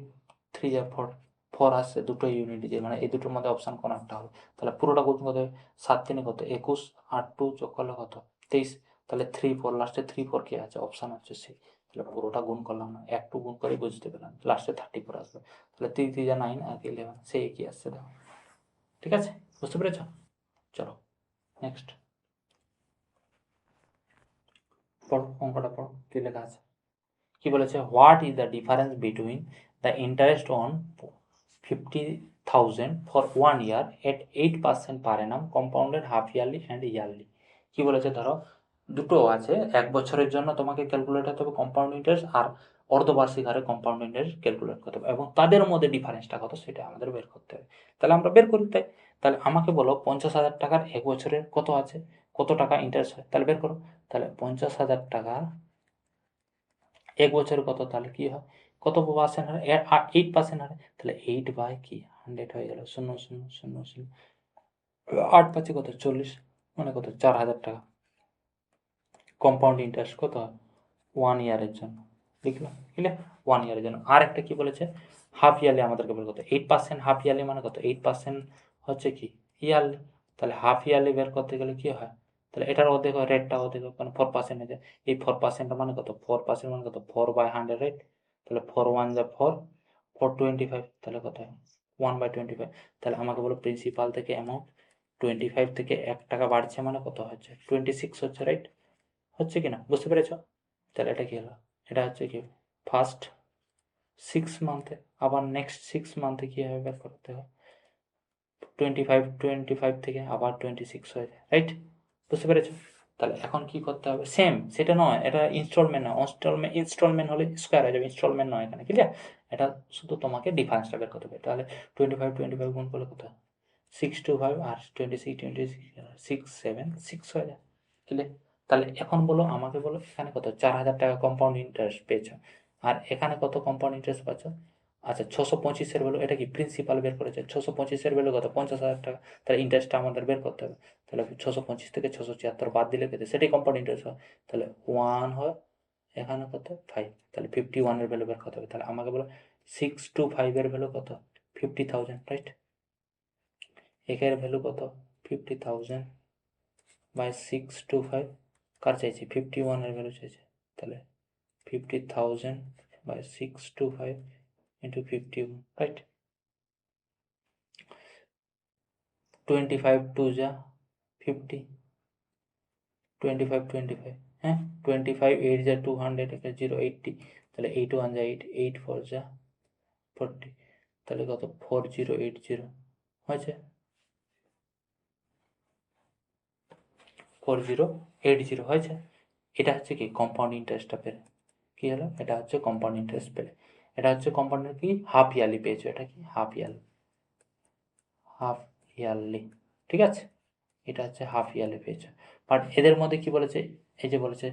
3 যা 4, 4 আসছে দুটো ইউনিট দিয়ে, মানে এই দুটোর মধ্যে অপশান কোনো একটা হবে, তাহলে পুরোটা গুণ কত হবে 7 3 কত 21, আর 2 যোগ করলে কত 23, তাহলে 3 4 লাস্টে 3 4 কি আছে, অপশান হচ্ছে সি, তাহলে পুরোটা গুণ করলাম না, একটু গুণ করে বুঝতে পেলাম, লাস্টে 34 আসবে, তাহলে 3 3 যা 9 আর 11, সেই কি আসছে দেখো, ঠিক আছে? বুঝতে পেরেছ? চলো নেক্সট পড়ো, অঙ্কটা পড়ো, কি লেখা আছে, কি বলেছে, what is the difference between the interest on 50,000 for 1 year at 8% per Anam compounded half yearly and yearly, কি বলেছে ধরো দুটো আছে, 1 বছরের জন্য তোমাকে ক্যালকুলেট করতে হবে কম্পাউন্ড ইন্টারেস্ট, আর অর্ধবার্ষিক হারে কম্পাউন্ড ইন্টারেস্ট ক্যালকুলেট করতে হবে, এবং তাদের মধ্যে ডিফারেন্সটা কত সেটা আমাদের বের করতে হবে, তাহলে আমরা বের করি, তাই তাহলে আমাকে বলো 50,000 টাকার 1 বছরের কত আছে, কত টাকা ইন্টারেস্ট হয়, তাহলে বের করো, তাহলে 50,000 টাকা 1 বছরে কত, তাহলে কি হয় কত পার্সেন্ট হারে, 8% হারে, তাহলে 8 বাই কি 100 হয়ে গেল, 0 0 0 0, 8 পাচ্ছে কত 40, মানে কত 4,000 টাকা কম্পাউন্ড ইন্টারেস্ট কত হয় 1 ইয়ারের জন্য, লিখলাম, বুঝলে 1 ইয়ারের জন্য। আর একটা কি বলেছে, হাফ ইয়ারলি আমাদেরকে বের করতে, 8% হাফ ইয়ারলি মানে কত, 8% হচ্ছে কি ইয়ারলি, তাহলে হাফ ইয়ারলি বের করতে গেলে কি হয়, তাহলে এটার অর্ধেক হয়, রেটটা অর্ধেক হয়, মানে 4% হয়ে যায়, এই 4% মানে কত 4% মানে কত 4/100, রাইট? তাহলে 4 1 যা 4, 425, তাহলে কত হয় 1/25, তাহলে আমাকে বলো প্রিন্সিপাল থেকে অ্যামাউন্ট 25 থেকে 1 টাকা বাড়ছে মানে কত হচ্ছে 26 হচ্ছে, রাইট? হচ্ছে কি না, বুঝতে পেরেছ? তাহলে এটা কি হলো, এটা হচ্ছে কি ফার্স্ট 6 মান্থে, আবার নেক্সট 6 মান্থে কি হবে বের করতে হবে, 25 থেকে আবার 26 হয়ে যায়, রাইট? বুঝতে পেরেছো? তাহলে এখন কি করতে হবে, সেম সেটা নয়, এটা ইনস্টলমেন্ট নয়, ইনস্টলমেন্ট হলে স্কোয়ার হয়ে যাবে, ইনস্টলমেন্ট নয় এখানে, ক্লিয়ার? এটা শুধু তোমাকে ডিফারেন্সটা বের করতে হবে, তাহলে 25 গুণ করলে কত 625, আর 26 7 6 হয়ে যায়, ক্লিয়ার? তাহলে এখন বলো, আমাকে বলো এখানে কত 4,000 টাকা কম্পাউন্ড ইন্টারেস্ট পেয়েছো, আর এখানে কত কম্পাউন্ড ইন্টারেস্ট পাচ্ছ, আচ্ছা 625-এর ভ্যালু, এটা কি প্রিন্সিপাল বের করেছে, 625-এর ভ্যালু কত 50,000 টাকা, তাহলে ইন্টারেস্টটা আমাদের বের করতে হবে, তাহলে 625 থেকে 676 বাদ দিলে পেতে সেটাই কম্পাউন্ড ইন্টারেস্ট হয়, তাহলে 1 হয়, এখানে কত 5, তাহলে 51-এর ভ্যালু বের করতে হবে, তাহলে আমাকে বলো 625-এর ভ্যালু কত 50,000, রাইট? একের ভ্যালু কত 50,000 বাই 625, কার চাইছি 51-এর ভ্যালু চাইছে, তাহলে 50,000 বাই 625 ইন্টু 51, রাইট? 25 2 যা 50, 25 হ্যাঁ, 25 8 যা 200, একটা 0 80, তাহলে 8 1 যা 8, 8 4 যা 40, তাহলে কত 4080 হয়েছে, 4080 হয়েছে। এটা হচ্ছে কি কম্পাউন্ড ইন্টারেস্টটা পেলে, কি হলো, এটা হচ্ছে কম্পাউন্ড ইন্টারেস্ট পেলে, এটা হচ্ছে কম্পাউন্ড কি হাফ ইয়ারলি পেয়েছো, এটা কি হাফ ইয়ারলি, ঠিক আছে? এটা হচ্ছে হাফ ইয়ারলি পেয়েছো। বাট এদের মধ্যে কি বলেছে, এই যে বলেছে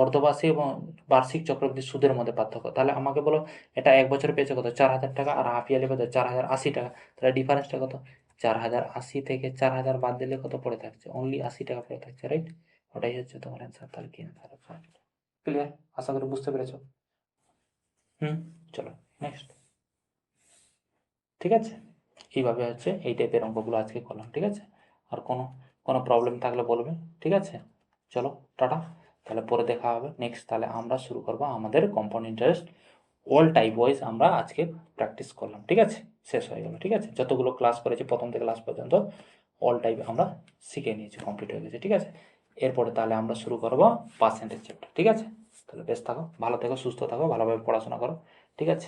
অর্ধবার্ষিক এবং বার্ষিক চক্রবৃদ্ধি সুদের মধ্যে পার্থক্য। তাহলে আমাকে বলো এটা 1 বছর পেয়েছে কত, 4,000 টাকা, আর হাফ ইয়ারলি পেয়েছে 4,080 টাকা। তাহলে ডিফারেন্সটা কত, 4,080 থেকে 4,000 বাদ দিলে কত পড়ে থাকছে, অনলি 80 টাকা পড়ে থাকছে, রাইট? ওটাই হচ্ছে তোমার অ্যান্সার। তাহলে কি অ্যান্সার? ক্লিয়ার? আশা করি বুঝতে পেরেছো। চলো নেক্সট। ঠিক আছে, এইভাবে হচ্ছে এই টাইপের অঙ্কগুলো আজকে করলাম। ঠিক আছে, আর কোনো কোনো প্রবলেম থাকলে বলবে। ঠিক আছে, চলো টাটা। তাহলে পরে দেখা হবে নেক্সট। তাহলে আমরা শুরু করবো আমাদের compound interest all type wise আমরা আজকে প্র্যাকটিস করলাম। ঠিক আছে, শেষ হয়ে গেল। ঠিক আছে, যতগুলো ক্লাস করেছি প্রথম থেকে লাস্ট পর্যন্ত অল টাইপ আমরা শিখে নিয়েছি, কমপ্লিট হয়ে গেছে। ঠিক আছে, এরপরে তাহলে আমরা শুরু করবো পার্সেন্টেজ চ্যাপ্টার। ঠিক আছে, তাহলে বেশ থাকো, ভালো থেকো, সুস্থ থাকো, ভালোভাবে পড়াশোনা করো। ঠিক আছে।